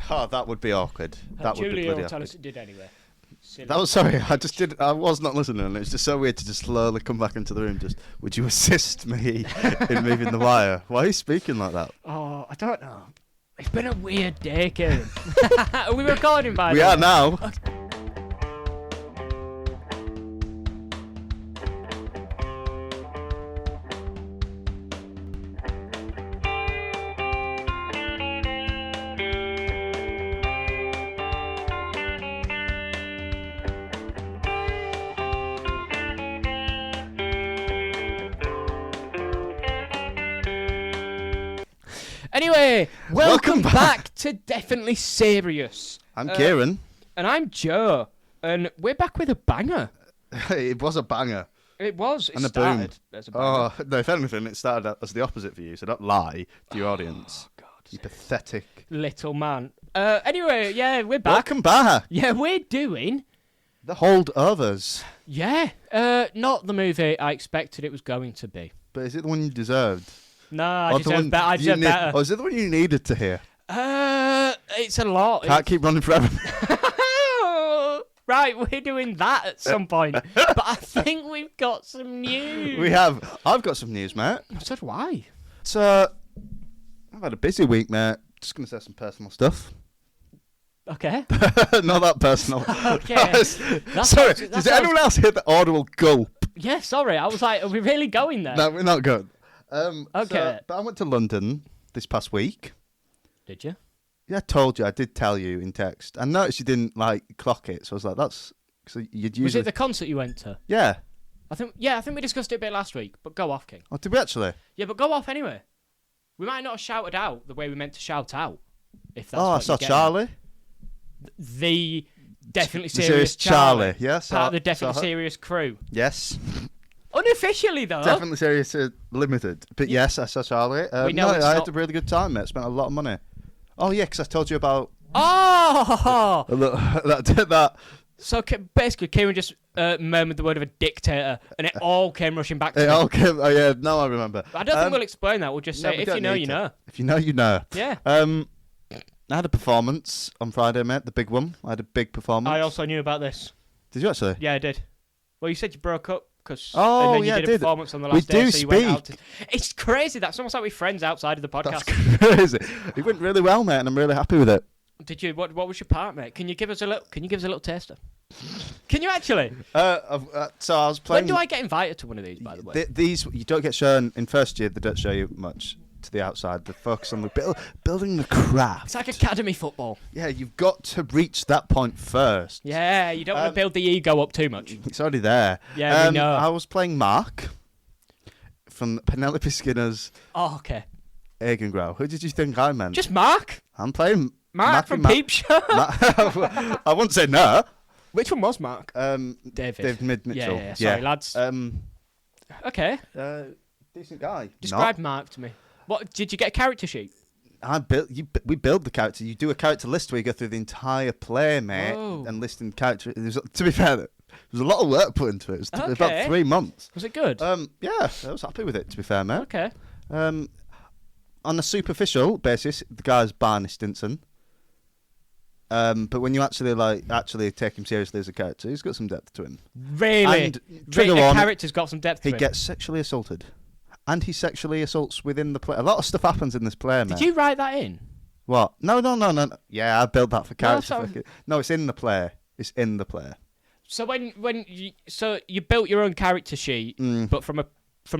Oh, that would be awkward. That would be Julia bloody will tell us awkward. it did anyway. Silly. That was sorry. I was not listening, and it's just so weird to just slowly come back into the room. Just, would you assist me in moving the wire? Why are you speaking like that? Oh, I don't know. It's been a weird day, Kieran. Are we recording by We the way? are now. Anyway, welcome Welcome back to Definitely Serious. I'm Kieran. And I'm Joe. And we're back with a banger. It was a banger. It was. It And a started boom. as a banger. Oh, no, if anything, it started out as the opposite for you, so don't lie to your audience. God. You pathetic. Little man. Anyway, yeah, we're back. Welcome back. Yeah, we're doing... The Holdovers. Yeah. Not the movie I expected it was going to be. But is it the one you deserved? No, I Or the deserve one better. I you deserve better. Or is it the one you needed to hear? It's a lot. Can't keep running forever. Right, we're doing that at some point. But I think we've got some news. We have. I've got some news, mate. So do I. So, I've had a busy week, mate. Just going to say some personal stuff. Okay. Not that personal. Okay. Sorry, does anyone else hear the audible gulp? Yeah, sorry. I was like, are we really going there? No, we're not good. Okay. But I went to London this past week. Did you? Yeah, I told you. I did tell you in text. I noticed you didn't, clock it. So I was like, that's... Cause you'd usually... Was it the concert you went to? Yeah. I think we discussed it a bit last week, but go off, King. Oh, did we actually? Yeah, but go off anyway. We might not have shouted out the way we meant to shout out. If that's I what saw you're getting Charlie. at. The Definitely The Serious Charlie. Yeah, Part of the Definitely Serious crew. Yes. Unofficially, though. Definitely Serious Limited. But yes, I saw Charlie. We know it's I had not- a really good time, mate. Spent a lot of money. Oh, yeah, because I told you about... Oh! that. So basically, Kieran just murmured the word of a dictator, and it all came rushing back to It me. all came... Oh, yeah, now I remember. I don't think we'll explain that. We'll just No, say, we if don't you know, need you to. know. If you know, you know. Yeah. I had a performance on Friday, mate. The big one. I had a big performance. I also knew about this. Did you actually? Yeah, I did. Well, you said you broke up because Oh, and then you yeah, I did a did. performance on the We last day, do so you went out. speak. It's crazy. That's almost like we're friends outside of the That's podcast. crazy. It went really well, mate, and I'm really happy with it. Did you? What was your part, mate? Can you give us a little taster? Can you actually? So I was playing... When do I get invited to one of these, by the way? These you don't get shown in first year. They don't show you much to the outside. They focus on the building the craft. It's like academy football. Yeah, you've got to reach that point first. Yeah, you don't want to build the ego up too much. It's already there. Yeah, we know. I was playing Mark from Penelope Skinner's Oh, okay. Eggengrow. Who did you think I meant? Just Mark. I'm playing Mark from Peep Show. I wouldn't say no. Which one was Mark? David. David. Mitchell. Yeah. Sorry, lads. Okay. Decent guy. Describe Mark to me. What did you get a character sheet? We build the character. You do a character list where you go through the entire play, mate, Whoa. and listing character. To be fair, there was a lot of work put into it. It was Okay. about 3 months. Was it good? Yeah, I was happy with it. To be fair, mate. Okay. On a superficial basis, the guy's Barney Stinson. But when you actually take him seriously as a character, he's got some depth to him. Really? And trigger the warning, character's got some depth to he it. gets sexually assaulted. And he sexually assaults within the play. A lot of stuff happens in this play, mate. Did you write that in? What? No. Yeah, I built that for character. sorry. No, it's in the play. It's in the play. So when you built your own character sheet, but from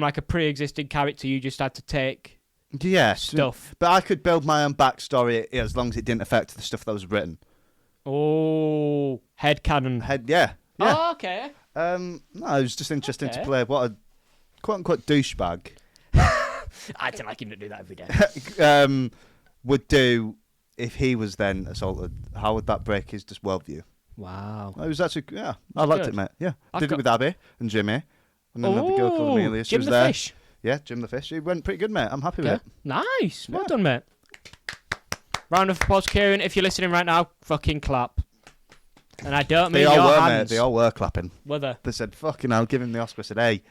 like a pre-existing character, you just had to take stuff. But I could build my own backstory as long as it didn't affect the stuff that was written. Oh, headcanon. Yeah. Oh, okay. No, it was just interesting to Okay. play what a quote-unquote douchebag I don't like him to do that every day. would do if he was then assaulted. How would that break his just worldview? Wow. It was actually, I liked good. it, mate. Yeah. I've Did got- it with Abby and Jimmy. And then another girl called Amelia. She Jim was the there. Fish. Yeah, Jim the Fish. It went pretty good, mate. I'm happy with Okay. it. Nice. Well Yeah. done, mate. Round of applause, Kieran. If you're listening right now, fucking clap. And I don't mean They all your were, hands. mate. They all were clapping. Were they? They said, fucking hell, give him the Oscar. I said, hey,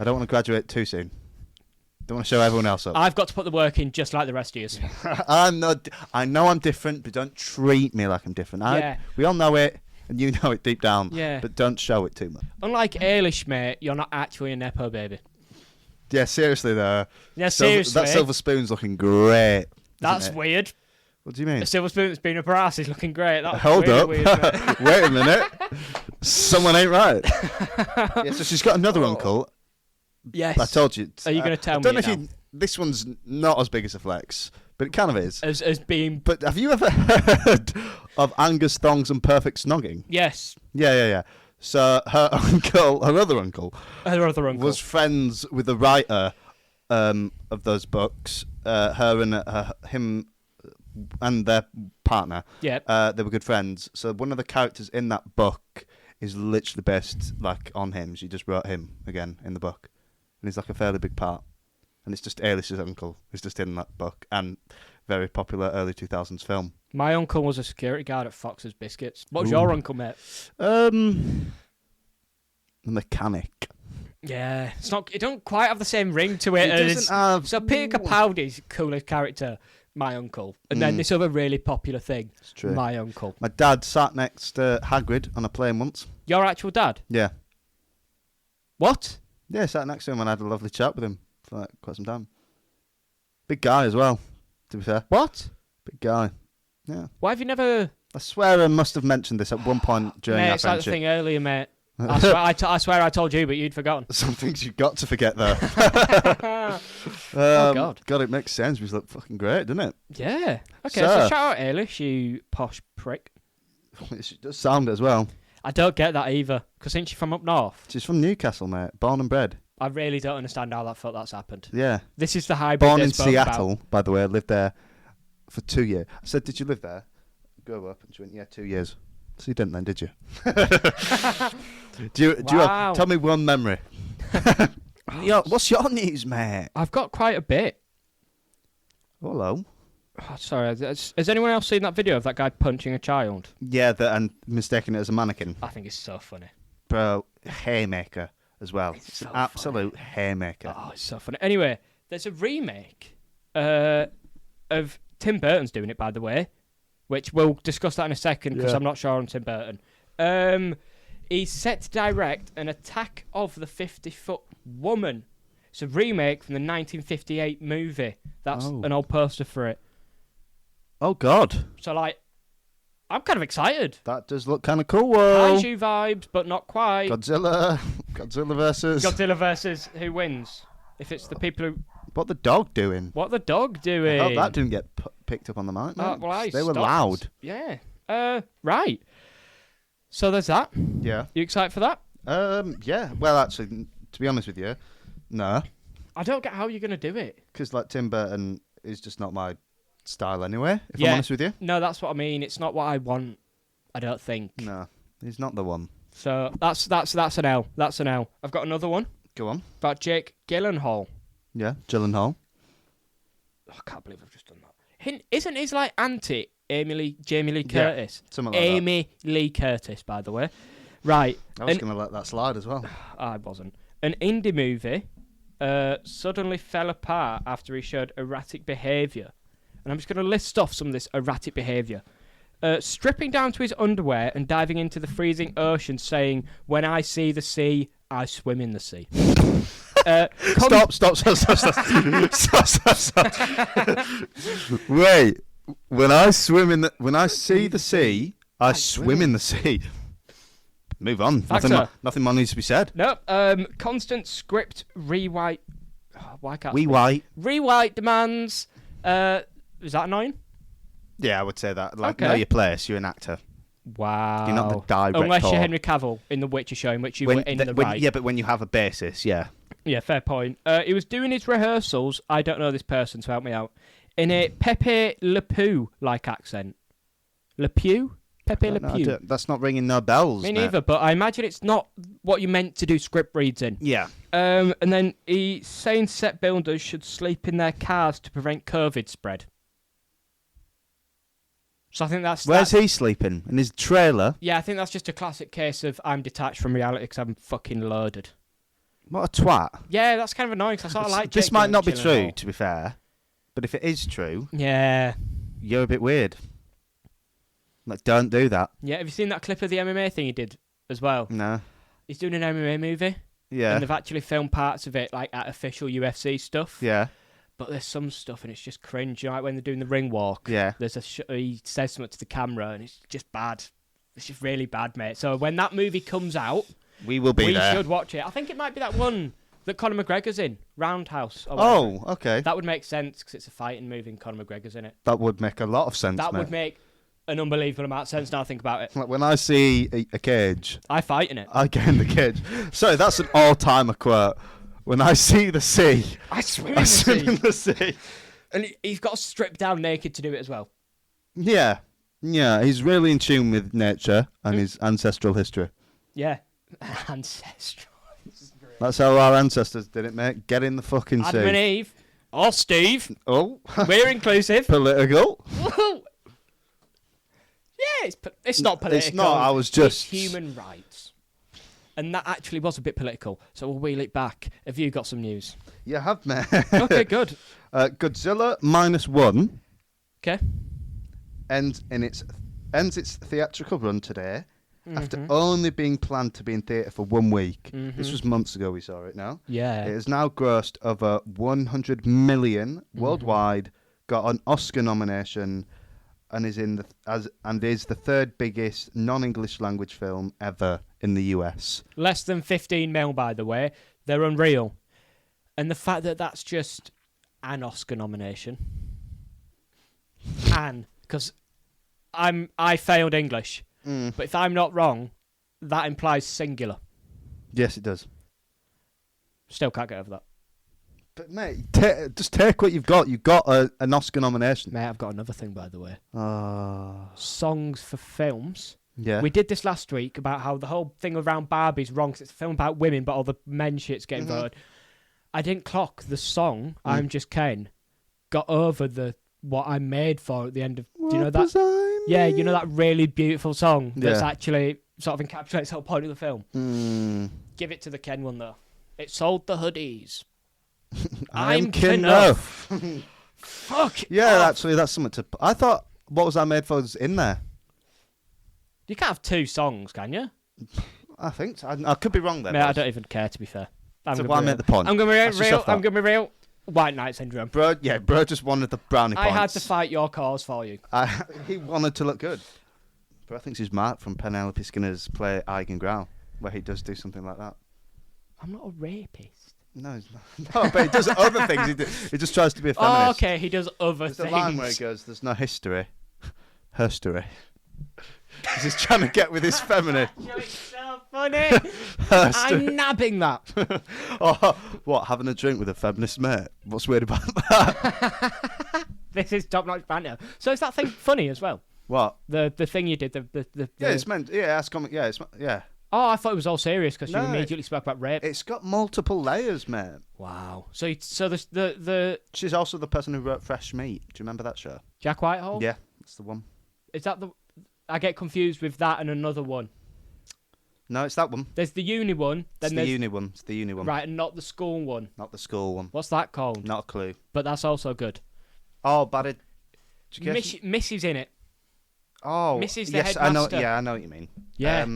I don't want to graduate too soon. Don't want to show everyone else up. I've got to put the work in just like the rest of you. I'm not. I know I'm different, but don't treat me like I'm different. We all know it, and you know it deep down. Yeah. But don't show it too much. Unlike Eilish, mate, you're not actually a nepo baby. Yeah, seriously though. Yeah, seriously. That silver spoon's looking great. That's weird. What do you mean? A silver spoon that's been up her ass is looking great. That's Hold really up. Weird, Wait a minute. Someone ain't right. Yeah, so she's got another uncle. Yes. I told you. Are you going to tell me? I don't know if this one's not as big as a flex, but it kind of is. As being. But have you ever heard of Angus Thongs and Perfect Snogging? Yes. Yeah. So her other uncle, was friends with the writer of those books. Her and him and their partner. Yeah. They were good friends. So one of the characters in that book is literally based on him. She just wrote him again in the book, and he's like a fairly big part. And it's just Eilish's uncle who's just in that book, and very popular early 2000s film. My uncle was a security guard at Fox's Biscuits. What was your uncle, mate? A mechanic. Yeah, it's not. It don't quite have the same ring to it. So Peter Capaldi's coolest character, my uncle, and then this other really popular thing, it's true. My uncle. My dad sat next to Hagrid on a plane once. Your actual dad? Yeah. What? Yeah, sat next to him and I had a lovely chat with him for quite some time. Big guy as well, to be fair. What? Big guy. Yeah. Why have you never? I swear I must have mentioned this at one point during mate, our it's like the friendship. thing earlier, mate. I swear I told you, but you'd forgotten. Some things you've got to forget, though. Oh, God. God, it makes sense. We look fucking great, doesn't it? Yeah. Okay, so shout out Eilish, you posh prick. It does sound it as well. I don't get that either, because ain't she from up north? She's from Newcastle, mate. Born and bred. I really don't understand how that's happened. Yeah. This is the hybrid. Born in Seattle, by the way. I lived there for 2 years. I said, did you live there? Grow up, and she went, yeah, 2 years. So you didn't then, did you? Do you have, tell me one memory. Yo, what's your news, mate? I've got quite a bit. Hello. Oh, sorry, has anyone else seen that video of that guy punching a child? Yeah, and mistaking it as a mannequin. I think it's so funny. Bro, haymaker as well. It's so an absolute haymaker. Oh, it's so funny. Anyway, there's a remake of Tim Burton's doing it, by the way, which we'll discuss that in a second because I'm not sure on Tim Burton. He's set to direct an Attack of the 50-Foot Woman. It's a remake from the 1958 movie. That's an old poster for it. Oh, God. So, I'm kind of excited. That does look kind of cool. Kaiju vibes, but not quite. Godzilla versus who wins? If it's the people who... What the dog doing? What the dog doing? I hope that didn't get picked up on the mic. They were loud. Yeah. Right. So there's that. Yeah. You excited for that? Yeah. Well, actually, to be honest with you, no. I don't get how you're going to do it. Because, Tim Burton is just not my style anyway, if I'm honest with you. No, that's what I mean. It's not what I want, I don't think. No, he's not the one. So that's an L. That's an L. I've got another one. Go on. About Jake Gyllenhaal. Yeah, Gyllenhaal. Oh, I can't believe I've just done that. Isn't his auntie Jamie Lee Curtis? Yeah, something like Amy Lee Curtis, by the way. Right. I was going to let that slide as well. I wasn't. An indie movie suddenly fell apart after he showed erratic behaviour. And I'm just going to list off some of this erratic behaviour. Stripping down to his underwear and diving into the freezing ocean saying, "When I see the sea, I swim in the sea." Stop. Wait. When I see the sea, I swim in the sea. Move on. Nothing more needs to be said. Nope. Constant script rewrite. Oh, why can't Rewrite demands. Is that annoying? Yeah, I would say that. Know your place. You're an actor. Wow. You're not the director. Unless you're Henry Cavill in The Witcher show, in which you were in the right. Yeah, but when you have a basis, yeah. Yeah, fair point. He was doing his rehearsals. I don't know this person, so help me out. In a Pepe Le Pew-like accent. Le Pew? Pepe Le Pew. That's not ringing no bells. Me neither, but I imagine it's not what you meant to do script reads in. Yeah. And then he's saying set builders should sleep in their cars to prevent COVID spread. So I think Where's he sleeping? In his trailer? Yeah, I think that's just a classic case of I'm detached from reality because I'm fucking loaded. What a twat. Yeah, that's kind of annoying because I sort of like This Jake might not be Gyllenhaal true, and all. to be fair. But if it is true, Yeah. you're a bit weird. Like, don't do that. Yeah, have you seen that clip of the MMA thing he did as well? No. He's doing an MMA movie. Yeah. And they've actually filmed parts of it like at official UFC stuff. Yeah. But there's some stuff and it's just cringe. You know, like when they're doing the ring walk. Yeah. There's he says something to the camera and it's just bad. It's just really bad, mate. So when that movie comes out, We will be there. we should watch it. I think it might be that one that Conor McGregor's in, Roundhouse. Or whatever. Oh, okay. That would make sense because it's a fighting movie and Conor McGregor's in it. That would make a lot of sense, That mate. would make an unbelievable amount of sense now I think about it. Like, when I see a cage, I fight in it. I get in the cage. Sorry, that's an all-timer quote. When I see the sea, I swim I swim in the sea. And he's got to strip down naked to do it as well. Yeah. Yeah, he's really in tune with nature and his ancestral history. Yeah. Ancestral. That's how our ancestors did it, mate. Get in the fucking sea. Adam and Eve. Or Steve. Oh. We're inclusive. Political. Yeah, it's not political. It's not, I was just... It's human rights. And that actually was a bit political, so we'll wheel it back. Have you got some news? You have, mate. Okay, good. Godzilla -1 Okay. ends its theatrical run today after only being planned to be in theatre for 1 week. This was months ago we saw it now. Yeah. It has now grossed over 100 million worldwide, got an Oscar nomination, and is the third biggest non-English language film ever in the US. Less than 15 mil, by the way. They're unreal. And the fact that that's just an Oscar nomination. Because I failed English. But if I'm not wrong, that implies singular. Yes, it does. Still can't get over that. But mate, just take what you've got. You've got an Oscar nomination. Mate, I've got another thing, by the way. Ah. Songs for films. Yeah. We did this last week about how the whole thing around Barbie's wrong because it's a film about women, but all the men shit's getting voted. I didn't clock the song "I'm Just Ken" got over the what I'm made for at the end of. Do you know that? Yeah, you know that really beautiful song that's actually sort of encapsulates the whole point of the film. Give it to the Ken one though. It sold the hoodies. I'm Kenough. Fuck. Yeah, off. actually, that's something to. I thought what was I made for was in there. You can't have two songs, can you? I think so. I could be wrong there. Mate, I don't even care, to be fair. So why make the point? I'm going to That's be just real. off that. I'm going to be real. White Knight syndrome. Bro just wanted the brownie points. I had to fight your cause for you. He wanted to look good. Bro thinks he's Mark from Penelope Skinner's play Eigen Grau, where he does do something like that. I'm not a rapist. No, he's not. No, but he does other things. He just tries to be a feminist. Oh, okay, he does other There's things. a line where he goes, "There's no history, herstory." He's trying to get with his feminine. It's so funny. I'm nabbing that. Oh, what? Having a drink with a feminist mate? What's weird about that? This is top-notch banter. So is that thing funny as well? What? The thing you did. The Yeah, it's meant. Yeah, that's comic. Yeah, yeah. Oh, I thought it was all serious because No, you immediately spoke about rape. It's got multiple layers, mate. Wow. So the She's also the person who wrote Fresh Meat. Do you remember that show? Jack Whitehall? Yeah, that's the one. Is that the? I get confused with that and another one. No, it's that one. There's the uni one. Then It's there's the uni one. It's the uni one. right, and not the school one. Not the school one. What's that called? Not a clue. But that's also good. Oh, bad education. Missy's in it. Oh, Mrs. the yes, I know. headmaster. Yeah, I know what you mean. Yeah.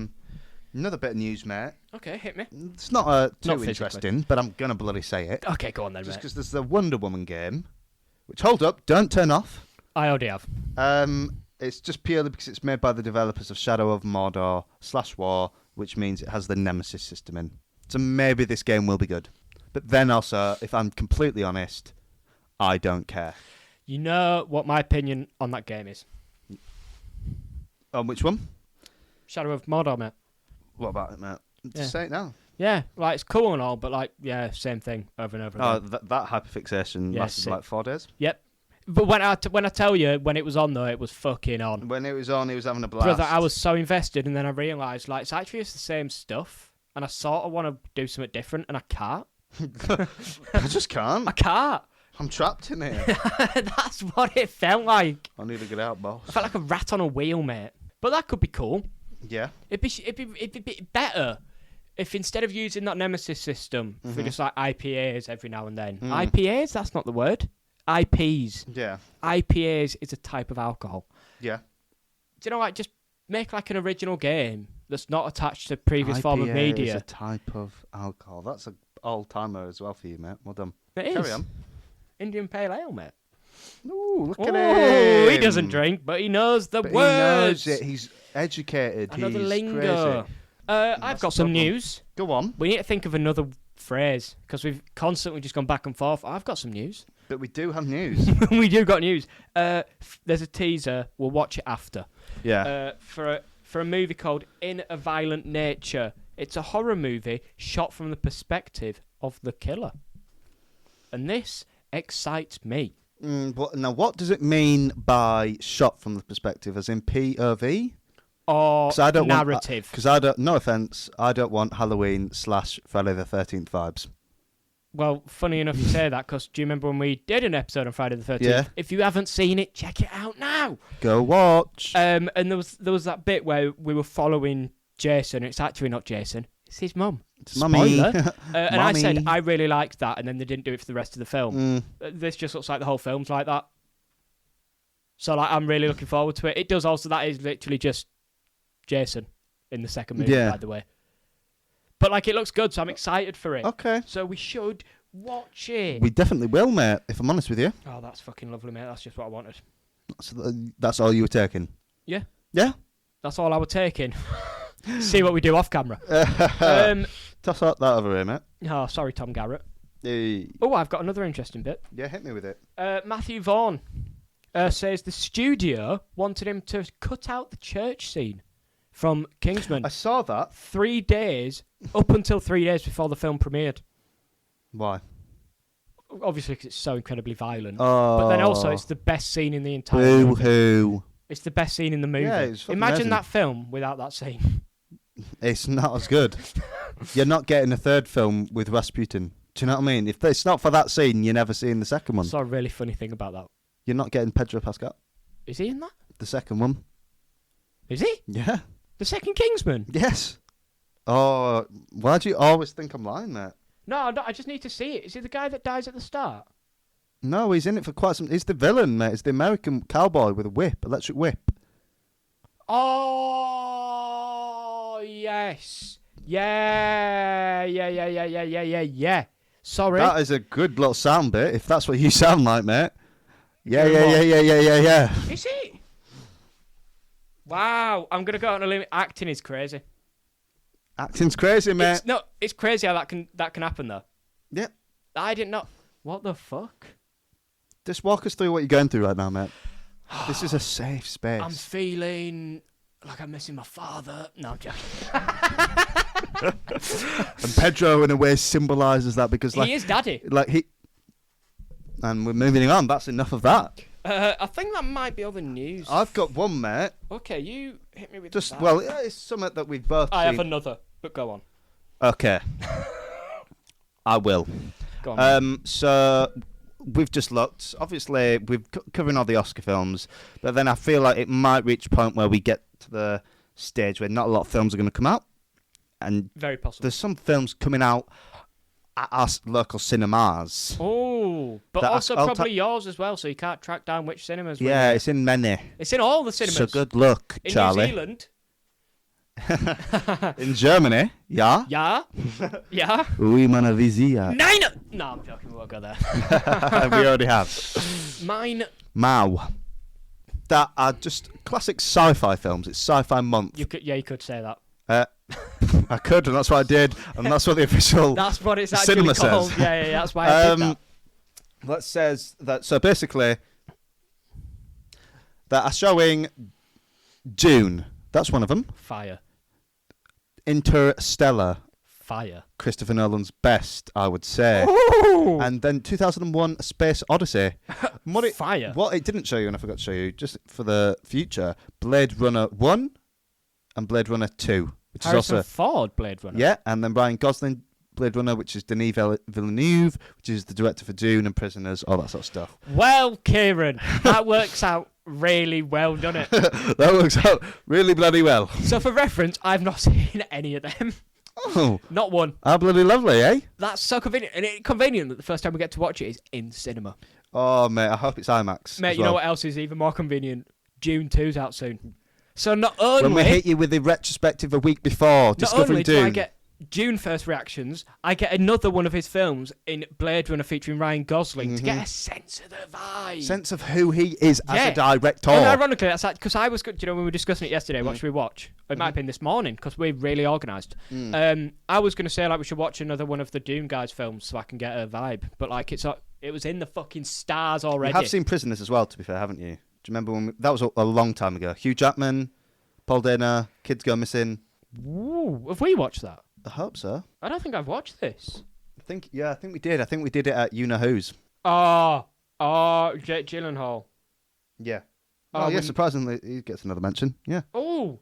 Another bit of news, mate. Okay, hit me. It's not too Not physically. interesting, but I'm gonna bloody say it. Okay, go on then, Just mate. because there's the Wonder Woman game, which hold up, don't turn off. I already have. It's just purely because it's made by the developers of Shadow of Mordor /War, which means it has the Nemesis system in. So maybe this game will be good. But then also, if I'm completely honest, I don't care. You know what my opinion on that game is? On which one? Shadow of Mordor, mate. What about it, mate? Just Yeah. say it now. Yeah, like it's cool and all, but like, yeah, same thing over and over Oh, again. that hyperfixation Yeah, lasted sick. like 4 days. Yep. But when I tell you when it was on though, it was fucking on. When it was on, he was having a blast. Brother, I was so invested, and then I realised like it's actually just the same stuff, and I sort of want to do something different, and I can't. I just can't. I can't. I'm trapped in here. That's what it felt like. I need to get out, boss. I felt like a rat on a wheel, mate. But that could be cool. Yeah. It'd be better if instead of using that Nemesis system for just like IPAs every now and then, Mm. IPAs, that's not the word. IPs. Yeah. IPAs is a type of alcohol. Yeah. Do you know, like, just make like an original game that's not attached to previous form of IPA media. is a type of alcohol. That's an all-timer as well for you, mate. Well done. It is. Carry on. Indian Pale Ale, mate. Ooh, look at Oh, him. he doesn't drink, but he knows the But words. he knows it. He's educated. Another He's lingo. crazy. I've That's got the some problem. news. Go on. We need to think of another phrase because we've constantly just gone back and forth. I've got some news. But we do have news. We do got news. There's a teaser. We'll watch it after. Yeah. For a movie called In a Violent Nature. It's a horror movie shot from the perspective of the killer. And this excites me. Now, what does it mean by shot from the perspective? As in POV? Or 'Cause I don't narrative. Because I don't. No offense. I don't want Halloween / Friday the 13th vibes. Well, funny enough you say that, because do you remember when we did an episode on Friday the 13th? Yeah. If you haven't seen it, check it out now. Go watch. And there was that bit where we were following Jason. It's actually not Jason. It's his mum. It's Mummy. Spoiler. And I said Mummy. I really liked that, and then they didn't do it for the rest of the film. This just looks like the whole film's like that. So like, I'm really looking forward to it. It does also. That is literally just Jason in the second movie, Yeah. by the way. But like, it looks good, so I'm excited for it. Okay. So we should watch it. We definitely will, mate. If I'm honest with you, Oh, that's fucking lovely, mate. That's just what I wanted. that's all you were taking. Yeah. Yeah. That's all I was taking. See what we do off camera. Toss that over here, mate. Oh, sorry, Tom Garrett. Hey. Oh, I've got another interesting bit. Yeah, hit me with it. Matthew Vaughn says the studio wanted him to cut out the church scene from Kingsman I saw that. 3 days, up until 3 days before the film premiered. Why? Obviously, because it's so incredibly violent. Oh. But then also, it's the best scene in the entire Boo movie. hoo. It's the best scene in the movie. Yeah, it's fucking Imagine amazing. that film without that scene. It's not as good. You're not getting a third film with Rasputin. Do you know what I mean? If it's not for that scene, you're never seeing the second one. That's a really funny thing about that. You're not getting Pedro Pascal. Is he in that? The second one. Is he? Yeah. The second Kingsman? Yes. Oh, why do you always think I'm lying, mate? No, I just need to see it. Is he the guy that dies at the start? No, he's in it for quite some... He's the villain, mate. He's the American cowboy with a whip, electric whip. Oh, yes. Yeah. Sorry. That is a good little sound bit, if that's what you sound like, mate. Yeah. Is he? Wow. I'm going to go out on a limb. Acting is crazy. Acting's crazy, mate. It's crazy how that can happen, though. Yeah. I didn't know. What the fuck? Just walk us through what you're going through right now, mate. This is a safe space. I'm feeling like I'm missing my father. No, I'm joking. And Pedro, in a way, symbolises that because, like, He is daddy. And we're moving on. That's enough of that. I think that might be all the news. I've got one, mate. Okay, you hit me with Just that. well, yeah, it's something that we've both I seen. have another, but go on. Okay. I will. Go on. So we've just looked. Obviously, we've covering all the Oscar films, but then I feel like it might reach a point where we get to the stage where not a lot of films are going to come out, and Very possible. there's some films coming out at our local cinemas. Oh, but That also I'll probably yours as well, so you can't track down which cinemas. we're Yeah, in. it's in many. It's in all the cinemas. So good luck, in Charlie. New Zealand. In Germany, yeah. Yeah. Yeah. We wanna visit. Nine. No, I'm joking. We won't go there. We already have. Mine. Mao. That are just classic sci-fi films. It's sci-fi month. You could say that. I could, and that's what I did, and that's what the official That's what it's actually cinema called. says. Yeah. That's why I did that. That says that. So basically, that are showing Dune. That's one of them. Fire. Interstellar. Fire. Christopher Nolan's best, I would say. Ooh. And then 2001: A Space Odyssey. Fire. What it didn't show you, and I forgot to show you, just for the future, Blade Runner 1 and Blade Runner 2, which Harrison is also Ford Blade Runner. yeah, and then Ryan Gosling Blade Runner, which is Denis Villeneuve, which is the director for Dune and Prisoners, all that sort of stuff. Well, Kieran, that works out really well, doesn't it? That works out really bloody well. So, for reference, I've not seen any of them. Oh, Not one. how bloody lovely, eh? That's so convenient. And it's convenient that the first time we get to watch it is in cinema. Oh, mate, I hope it's IMAX. Mate, as you know well. what else is even more convenient? June 2's out soon. So not only... When we hit you with the retrospective a week before, Not discovering only do Dune. I get June first reactions, I get another one of his films in Blade Runner featuring Ryan Gosling to get a sense of the vibe. Sense of who he is as a director. And ironically, that's like, because I was, you know, when we were discussing it yesterday, what should we watch? It might have been this morning because we're really organised. I was going to say like we should watch another one of the Dune guys' films so I can get a vibe, but like it was in the fucking stars already. You have seen Prisoners as well, to be fair, haven't you? Do you remember when that was a long time ago? Hugh Jackman, Paul Dana, kids go missing. Ooh, have we watched that? I hope so. I don't think I've watched this. I think we did. I think we did it at You Know Who's. Jake Gyllenhaal. Yeah. Oh, Oh, yeah, when- surprisingly, he gets another mention. Yeah. Oh.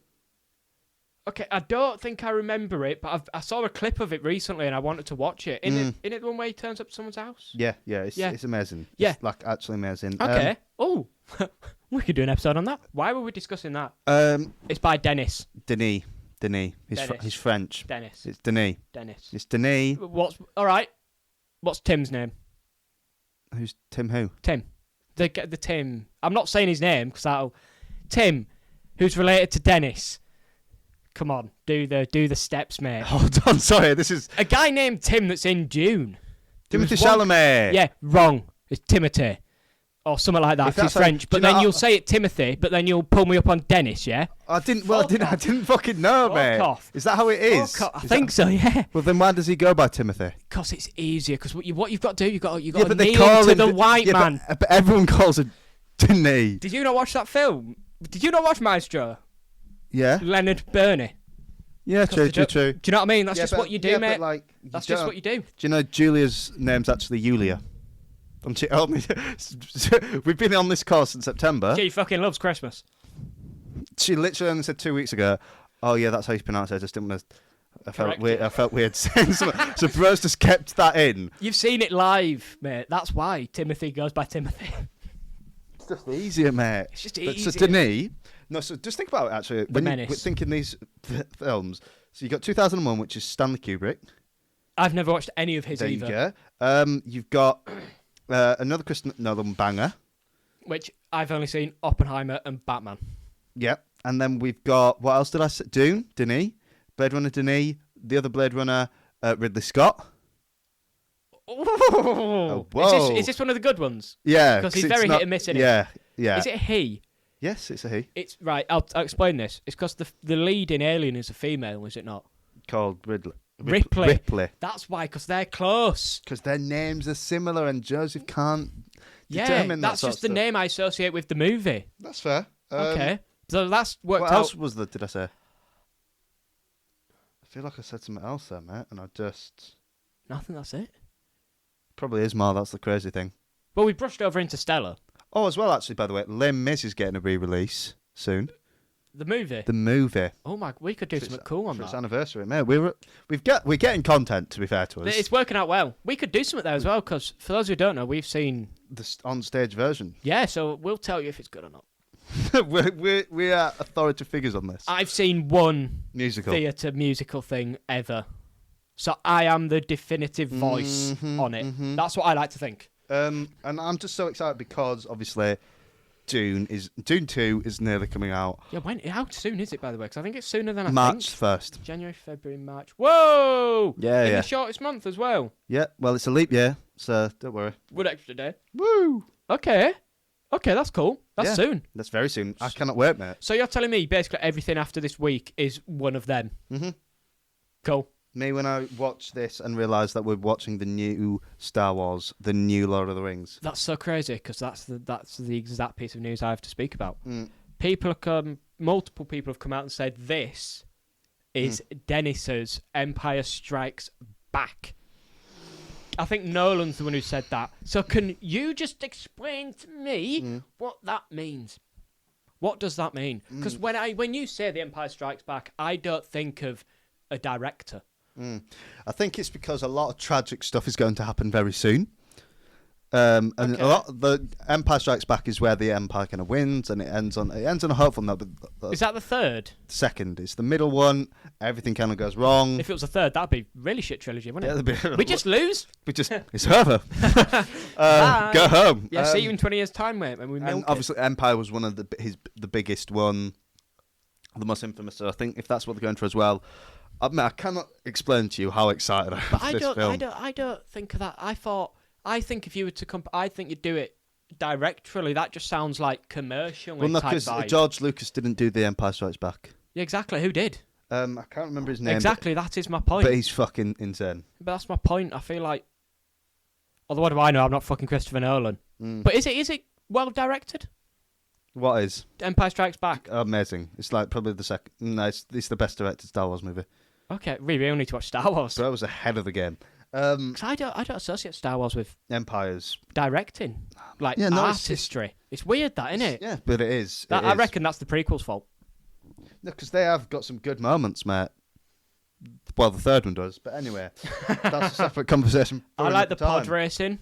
Okay, I don't think I remember it, but I saw a clip of it recently and I wanted to watch it. In it the one where he turns up to someone's house? Yeah, it's amazing. Yeah. It's like actually amazing. Okay. We could do an episode on that. Why were we discussing that? It's by Denis. Denis. Dennis. He's French. Dennis. It's Denis. Dennis. It's Denis. All right. What's Tim's name? Who's Tim who? Tim. The Tim. I'm not saying his name because Tim, who's related to Dennis. Come on, do the steps, mate. Hold on, sorry, this is... A guy named Tim that's in Dune. Timothy Chalamet. Yeah, wrong. It's Timothy. Or something like that if that's you're French. But then you'll say it Timothy, but then you'll pull me up on Dennis, yeah? I didn't fucking know, Fuck mate. off. Is that how it is? I think so, yeah. Well, then why does he go by Timothy? Because it's easier. Because what you've got to do, you've got to but they kneel call to him the white man. But everyone calls him Denis. Did you not watch that film? Did you not watch Maestro? Yeah? Leonard Berney. Yeah, true. Do you know what I mean? That's just what you do, mate. But like, That's just what you do. Do you know Julia's name's actually Julia? And she helped me. We've been on this course in September. She fucking loves Christmas. She literally only said 2 weeks ago, "Oh yeah, that's how you pronounce it." I just didn't want to. I felt weird saying something. So Bros just kept that in. You've seen it live, mate. That's why Timothy goes by Timothy. It's just easier, mate. It's just So easier. Denis. No, so just think about it actually. When Menace. you're thinking these films, so you got 2001, which is Stanley Kubrick. I've never watched any of his There either. you go. You've got another Christopher Nolan banger. Which I've only seen Oppenheimer and Batman. Yep. And then we've got, what else did I say? Dune, Denis, Blade Runner Denis, the other Blade Runner, Ridley Scott. Oh, whoa. Is this one of the good ones? Yeah. Because he's it's very not- hit and miss in it. Yeah. Is it a he? Yes, it's a he. It's right. I'll explain this. It's because the lead in Alien is a female, is it not? Called Ridley. Ripley. Ripley. That's why, because they're close. Because their names are similar and Joseph can't Yeah, determine that that's sort just of the stuff. name I associate with the movie. That's fair. Okay, so that's worked What out. else did I say? I feel like I said something else there, mate, and I just... Nothing. That's it. Probably is more, that's the crazy thing. Well, we brushed over Interstellar. Oh, as well, actually, by the way, Les Mis is getting a re-release soon. The movie. The movie. Oh my, we could do For something cool on for its that. anniversary, mate. We're getting content, to be fair to us. It's working out well. We could do something there as well, because for those who don't know, we've seen. The on-stage version. Yeah, so we'll tell you if it's good or not. we are authoritative figures on this. I've seen one Musical. theatre musical thing ever. So I am the definitive voice on it. That's what I like to think. And I'm just so excited because, obviously, Dune 2 is nearly coming out. Yeah, how soon is it, by the way? Because I think it's sooner than I March think. 1st. January, February, March. Whoa! Yeah, In yeah. the shortest month as well. Yeah, well, it's a leap year, so don't worry. One extra day. Woo! Okay, that's cool. That's Yeah. soon. That's very soon. I cannot wait, mate. So you're telling me basically everything after this week is one of them? Mm-hmm. Cool. Me, when I watched this and realised that we're watching the new Star Wars, the new Lord of the Rings. That's so crazy because that's the exact piece of news I have to speak about. Mm. Multiple people have come out and said this is Denis's Empire Strikes Back. I think Nolan's the one who said that. So can you just explain to me what that means? What does that mean? Because when you say The Empire Strikes Back, I don't think of a director. I think it's because a lot of tragic stuff is going to happen very soon. And Okay. a lot the Empire Strikes Back is where the Empire kind of wins, and it ends on a hopeful note. But Is that the third? second is the middle one. Everything kind of goes wrong. If it was the third, that'd be really shit trilogy, wouldn't it? Yeah, We just lose. it's over. Bye. Go home. Yeah, see you in 20 years' time, mate. When we And milk obviously, Empire was one of the biggest one, the most infamous. So I think if that's what they're going for as well, I cannot explain to you how excited I am But for this film. I don't think of that. I think if you were to I think you'd do it directly. That just sounds like commercial. Well, no, type because vibe. George Lucas didn't do the Empire Strikes Back. Yeah, exactly. Who did? I can't remember his name. Exactly. That is my point. But he's fucking insane. But that's my point. I feel like. Although what do I know? I'm not fucking Christopher Nolan. Mm. But is it well directed? What is? Empire Strikes Back. Amazing. It's like probably the second. No, it's the best directed Star Wars movie. Okay, we really need to watch Star Wars. So I was ahead of the game. 'Cause I don't associate Star Wars with Empire's. directing, like Yeah, no, it's artistry. It's weird, that isn't it? Yeah, but it is. I reckon that's the prequel's fault. No, because they have got some good moments, mate. Well, the third one does. But anyway, that's a separate conversation. I like the pod racing.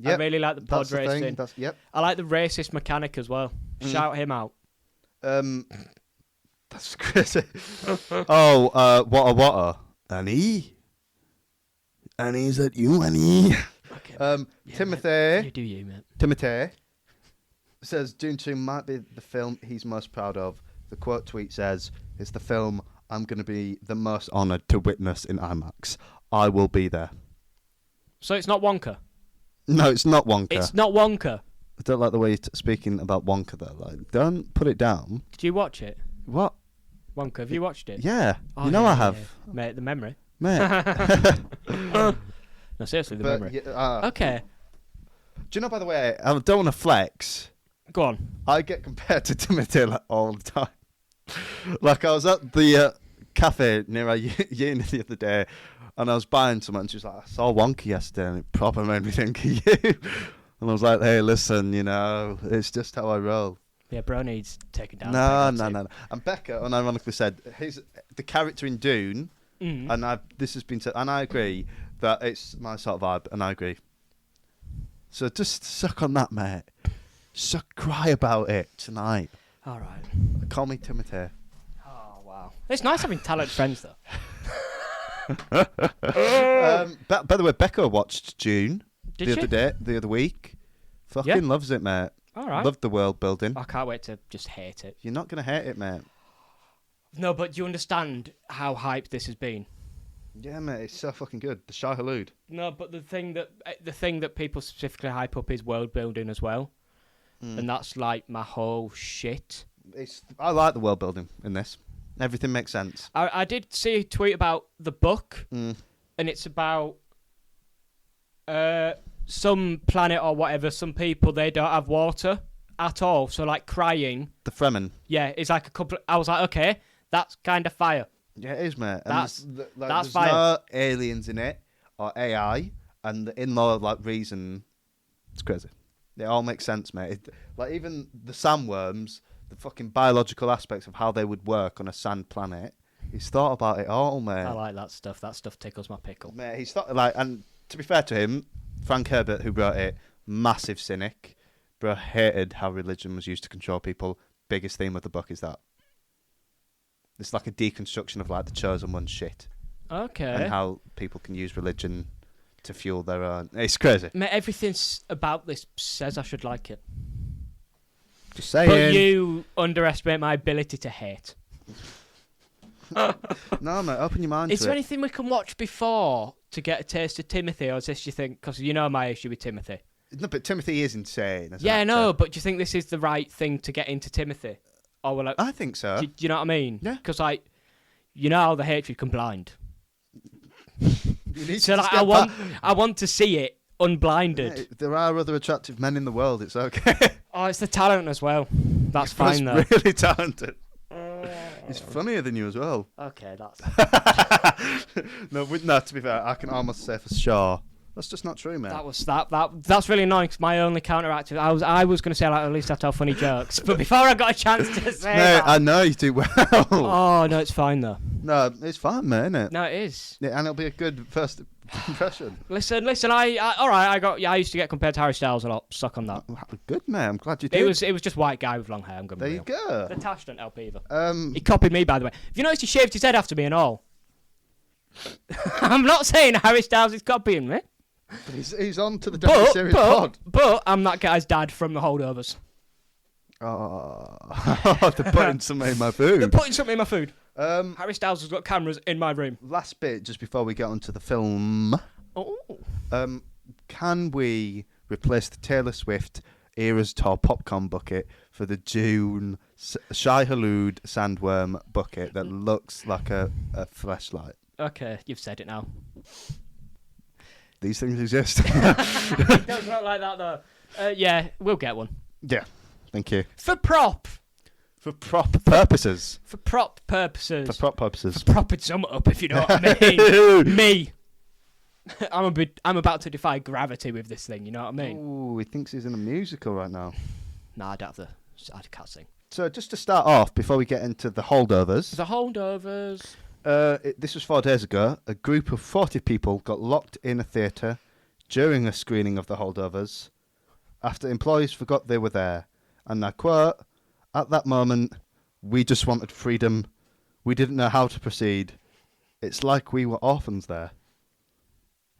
I Yep, really like the pod that's the thing. racing. Yep. I like the racist mechanic as well. Shout him out. That's crazy. Oh, what Annie? Annie, is that you, Annie? Okay. Yeah, Timothy. mate. You do you, mate. Timothy says Dune 2 might be the film he's most proud of. The quote tweet says, "It's the film I'm going to be the most honoured to witness in IMAX. I will be there." So it's not Wonka. No, it's not Wonka. It's not Wonka. I don't like the way you're speaking about Wonka though. Like, don't put it down. Did you watch it? What? Wonka, have you watched it? Yeah, Oh, you know yeah, I have, yeah. Mate, the memory. mate. No, seriously, the But, memory. yeah, Okay, do you know, by the way, I don't want to flex. go on. I get compared to Timothy like, all the time. Like I was at the cafe near our uni the other day, and I was buying something, and she was like, "I saw Wonka yesterday, and it proper made me think of you." And I was like, "Hey, listen, you know, it's just how I roll." Yeah, bro needs taken down. No. And Becca unironically said, "He's the character in Dune," Mm. and this has been said, and I agree that it's my sort of vibe, and I agree. So just suck on that, mate. Cry about it tonight. All right. Call me Timothy. Oh, wow. It's nice having talented friends, though. By the way, Becca watched Dune Did the she? other day, the other week. Fucking loves it, mate. All right. Loved the world building. I can't wait to just hate it. You're not gonna hate it, mate. No, but do you understand how hyped this has been? Yeah, mate, it's so fucking good. The Shah Halud. No, but the thing that people specifically hype up is world building as well, and that's like my whole shit. I like the world building in this. Everything makes sense. I did see a tweet about the book, Mm. and it's about some planet or whatever. Some people, they don't have water at all, so like crying. The Fremen. Yeah, it's like a couple. I was like, okay, that's kind of fire. Yeah, it is, mate. And That's there's fire. no aliens in it or AI, and the in-law reason. It's crazy. It all makes sense, mate. Like even the sandworms, the fucking biological aspects of how they would work on a sand planet. He's thought about it all, mate. I like that stuff. That stuff tickles my pickle. Mate, he's thought and to be fair to him, Frank Herbert, who wrote it, massive cynic, bro, hated how religion was used to control people. Biggest theme of the book is that. It's like a deconstruction of like the chosen one shit Okay. and how people can use religion to fuel their own. It's crazy. Mate, everything about this says I should like it. Just saying. But you underestimate my ability to hate. No, mate, open your mind Is to there it. anything we can watch before to get a taste of Timothy, or is this you think? Because you know my issue with Timothy. No, but Timothy is insane. As an Yeah, actor. no, but do you think this is the right thing to get into Timothy? Or will I think so. do you know what I mean? Yeah. Because like, you know how the hatred can blind. You need So to like, just get I want to see it unblinded. Yeah, there are other attractive men in the world. It's okay. Oh, it's the talent as well. That's He's fine though. really talented. He's funnier than you as well. Okay, that's No, to be fair, I can almost say for sure. That's just not true, man. that's really annoying. Cause my only counteractive, I was going to say like at least I tell funny jokes, but before I got a chance to say No, that, I know you do well. oh no, it's fine though. No, it's fine, man, isn't it? No, it is. Yeah, and it'll be a good first impression. Listen. I used to get compared to Harry Styles a lot. Suck on that. Good, mate. I'm glad you did. It was just white guy with long hair. I'm gonna There be you real. go. The Tash don't help either. Um, He copied me, by the way. Have you noticed he shaved his head after me and all? I'm not saying Harry Styles is copying me. he's on to the Deadly Serious pod. But I'm that guy's dad from the Holdovers. Oh, they're putting something in my They're food. putting something in my food. Harry Styles has got cameras in my room. Last bit, just before we get onto the film. Oh. Can we replace the Taylor Swift Eras Tour popcorn bucket for the June Shai Hulud sandworm bucket that looks like a flashlight? Okay, you've said it now. These things exist. It does look like that though. Yeah, we'll get one. Yeah, thank you. For prop Purposes. For prop purposes. For prop purposes. For propping some up, if you know what I mean. Me. I'm about to defy gravity with this thing, you know what I mean? Ooh, he thinks he's in a musical right now. Nah, I can't sing. So just to start off, before we get into the Holdovers. The Holdovers. This was 4 days ago. A group of 40 people got locked in a theatre during a screening of the Holdovers after employees forgot they were there. And I quote, "At that moment, we just wanted freedom. We didn't know how to proceed. It's like we were orphans there."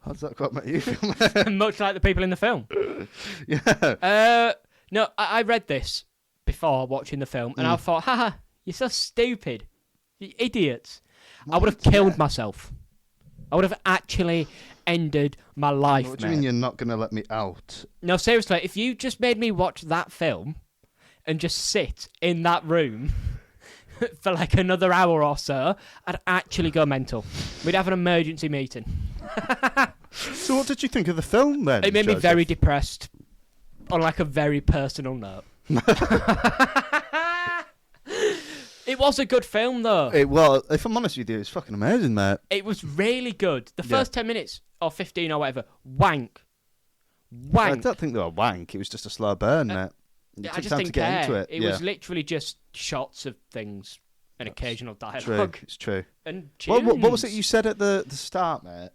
How does that quite make you feel? Much like the people in the film. Yeah. No, I read this before watching the film, and I thought, haha, you're so stupid. You idiots. I would have killed myself. I would have actually ended my life, What do you mean you're not going to let me out? No, seriously, if you just made me watch that film and just sit in that room for like another hour or so, I'd actually go mental. We'd have an emergency meeting. So what did you think of the film then? It made me Joseph? very depressed on like a very personal note. It was a good film though. Well, if I'm honest with you, it's fucking amazing, mate. It was really good. The first 10 minutes or 15 or whatever, wank. I don't think they were wank. It was just a slow burn, mate. You I took just time didn't to get care. into it. It was literally just shots of things and occasional True. dialogue. It's true. And tunes. What was it you said at the start, mate?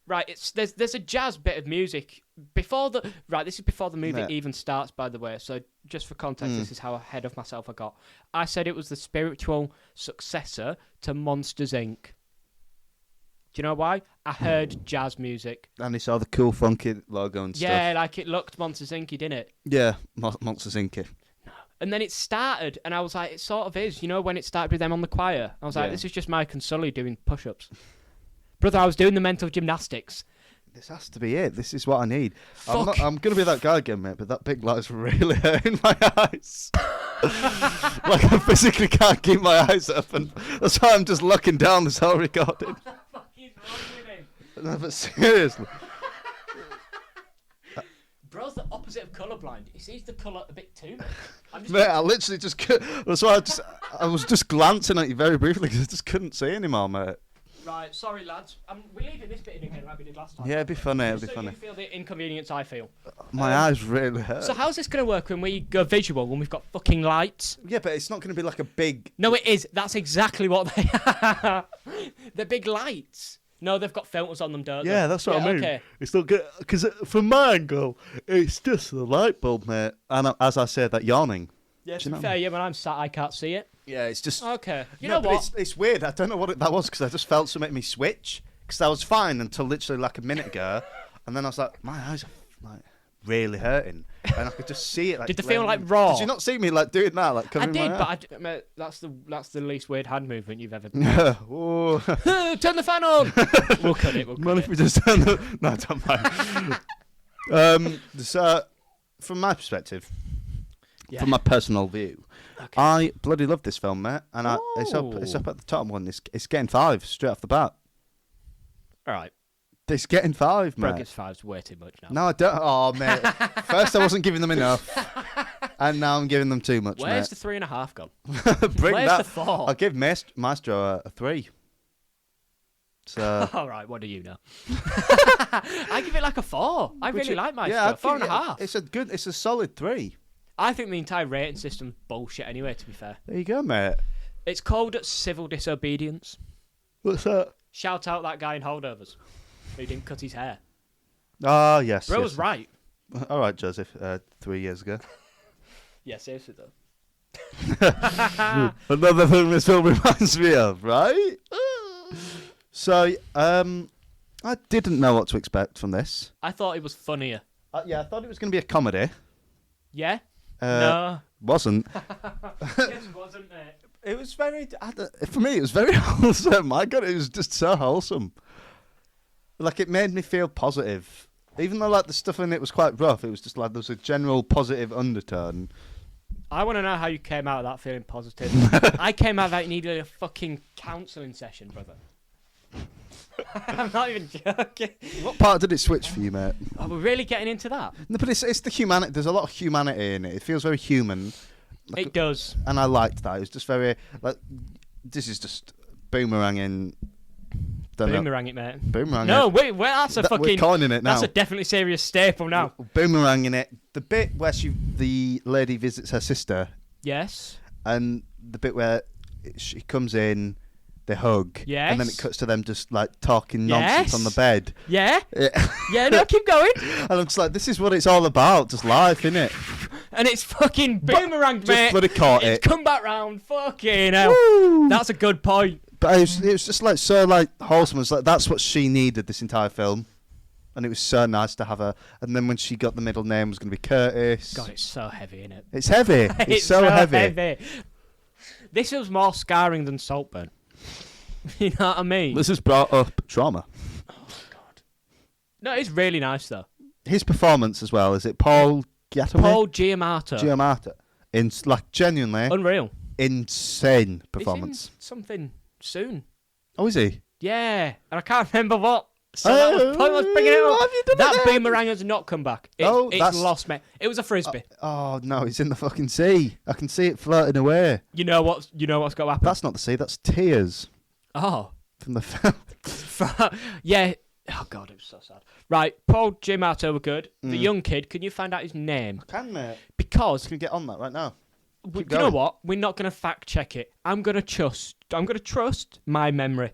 Right, there's a jazz bit of music before the this is before the movie Mate. even starts, by the way. So just for context, this is how ahead of myself I got. I said it was the spiritual successor to Monsters Inc. Do you know why? I heard jazz music. And he saw the cool, funky logo and stuff. Yeah, like it looked Monsters Inc. didn't it? Yeah, Monsters Inc. And then it started, and I was like, it sort of is. You know, when it started with them on the choir, I was like, Yeah. this is just Mike and Sully doing push-ups. Brother, I was doing the mental gymnastics. This has to be it. This is what I need. Fuck. I'm going to be that guy again, mate, but that big light's really hurting my eyes. Like, I physically can't keep my eyes open. That's why I'm just looking down this whole recording. What the fuck is wrong with him? No, but seriously. Bro's the opposite of colourblind. He sees the colour a bit too much. I'm just Mate, I literally just that's why I was just glancing at you very briefly because I just couldn't see anymore, mate. Right, sorry lads. We're leaving this bit in again like we did last time. Yeah, it'd be funny, it'd be so funny. you feel the inconvenience I feel. My eyes really hurt. So how's this going to work when we go visual, when we've got fucking lights? Yeah, but it's not going to be like a big... No, it is. That's exactly what they are. They're big lights. No, they've got filters on them, don't they? Yeah, that's what I mean. Okay. It's not good because from my angle, it's just the light bulb, mate. And as I said, that yawning. Yeah, Do to you be know? fair, yeah, when I'm sat, I can't see it. Yeah, it's just... Okay. You No, know but what? It's weird. I don't know what that was because I just felt something make me switch because I was fine until literally like a minute ago, and then I was like, my eyes are like really hurting, and I could just see it. Like, Did they feel glaring. like raw? Did you not see me like doing that? Like I covering did, my but mate, that's the least weird hand movement you've ever done. eye? Whoa. Turn the fan on! We'll cut it, Mind if we just turn the... No, don't mind. So, from my perspective, Yeah. from my personal view, Okay. I bloody love this film, mate. And it's up Oh. at the top one. It's getting 5 straight off the bat. Alright. It's getting 5, mate. Bro gets 5's way too much now. No, I don't. Oh, mate. First, I wasn't giving them enough, and now I'm giving them too much, Where's mate. the 3.5 gone? Bring Where's that. the 4? I'll give Maestro a 3. So. Alright, what do you know? I give it like a 4. I really like Maestro. Yeah, I'd give 4.5. It's a solid 3. I think the entire rating system's bullshit anyway, to be fair. There you go, mate. It's called civil disobedience. What's that? Shout out that guy in Holdovers. who didn't cut his hair. Ah, yes. Bro yes. was right. All right, Joseph. 3 years ago. Yeah, seriously though. Another thing this film reminds me of, right? So, I didn't know what to expect from this. I thought it was funnier. Yeah, I thought it was going to be a comedy. Yeah? No. Wasn't. It wasn't it? It was very... For me, it was very wholesome. My God, it was just so wholesome. Like, it made me feel positive. Even though, like, the stuff in it was quite rough, it was just like there was a general positive undertone. I want to know how you came out of that feeling positive. I came out of that you needed a fucking counselling session, brother. I'm not even joking. What part did it switch for you, mate? Oh, we're really getting into that? No, but it's the humanity. There's a lot of humanity in it. It feels very human. Like, It does. And I liked that. It was just very... like, this is just boomeranging... Boomerang it, mate. Boomerang No, it. wait, that's a fucking... We're coining it now. That's a definitely serious staple now. Boomeranging it. The bit where the lady visits her sister, Yes. and the bit where she comes in, they hug, Yes. and then it cuts to them just like talking nonsense Yes. on the bed. Yeah? Yeah. Yeah, no, keep going. And I'm just like, this is what it's all about, just life, innit? And it's fucking boomerang, Just mate. bloody caught It's it. come back round. Fucking hell. Woo! That's a good point. But it was just like so like wholesome. It was like that's what she needed this entire film, and it was so nice to have her. And then when she got the middle name was going to be Curtis. God, it's so heavy, innit? It's heavy. It's so heavy. This was more scarring than Saltburn. You know what I mean? This has brought up trauma. Oh, God. No, it's really nice, though. His performance as well. Is it Paul Giamatti? Paul Giamatti. Giamatti. In like genuinely Unreal. insane performance. He's in something soon. Oh, is he? Yeah. And I can't remember what. So that was pointless bringing it what up. have you done That with it? boomerang has not come back. No, It's that's- lost, mate. It was a frisbee. Oh no, it's in the fucking sea. I can see it floating away. You know what's got to happen? That's not the sea. That's tears Oh. from the film. Yeah. Oh, God, it was so sad. Right, Paul Giamatti were good. The Mm. young kid, can you find out his name? Can mate? Because, Can we get on that right now? you Keep know going. what? We're not going to fact check it. I'm going to trust my memory.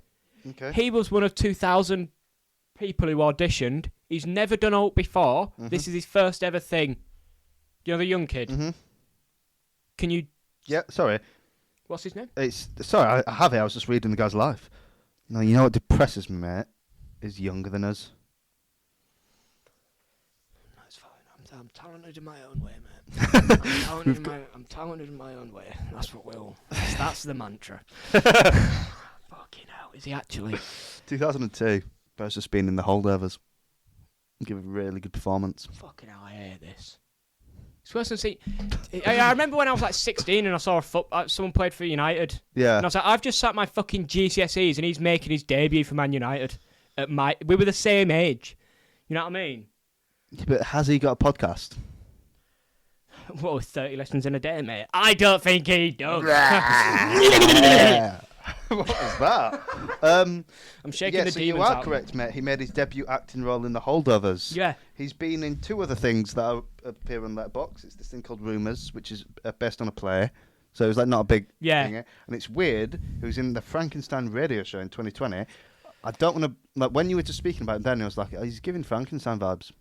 Okay. He was one of 2,000 people who auditioned. He's never done alt before. Mhm. This is his first ever thing. You know the young kid? Mhm. Can you... Yeah. Sorry. What's his name? It's sorry. I have it. I was just reading the guy's life. No, you know what depresses me, mate? Is younger than us. That's fine. I'm talented in my own way, mate. I'm talented in my own way. That's what we'll... That's the mantra. Fucking hell, is he actually? 2002. Bo's just been in the Holdovers. Give a really good performance. Fucking hell, I hate this. It's worse than see. I remember when I was like 16 and I saw someone played for United. Yeah. And I was like, I've just sat my fucking GCSEs and he's making his debut for Man United. We were the same age. You know what I mean? Yeah, but has he got a podcast? Whoa, 30 lessons in a day, mate. I don't think he does. Yeah. What was that? I'm shaking Yeah, the so demons you are out. correct, mate. He made his debut acting role in The Holdovers. Yeah. He's been in two other things that appear on Letterboxd. It's this thing called Rumours, which is based on a play. So it was like not a big Yeah. thing. And it's weird. He was in the Frankenstein radio show in 2020. I don't want to... like when you were just speaking about it then, I was like, oh, he's giving Frankenstein vibes.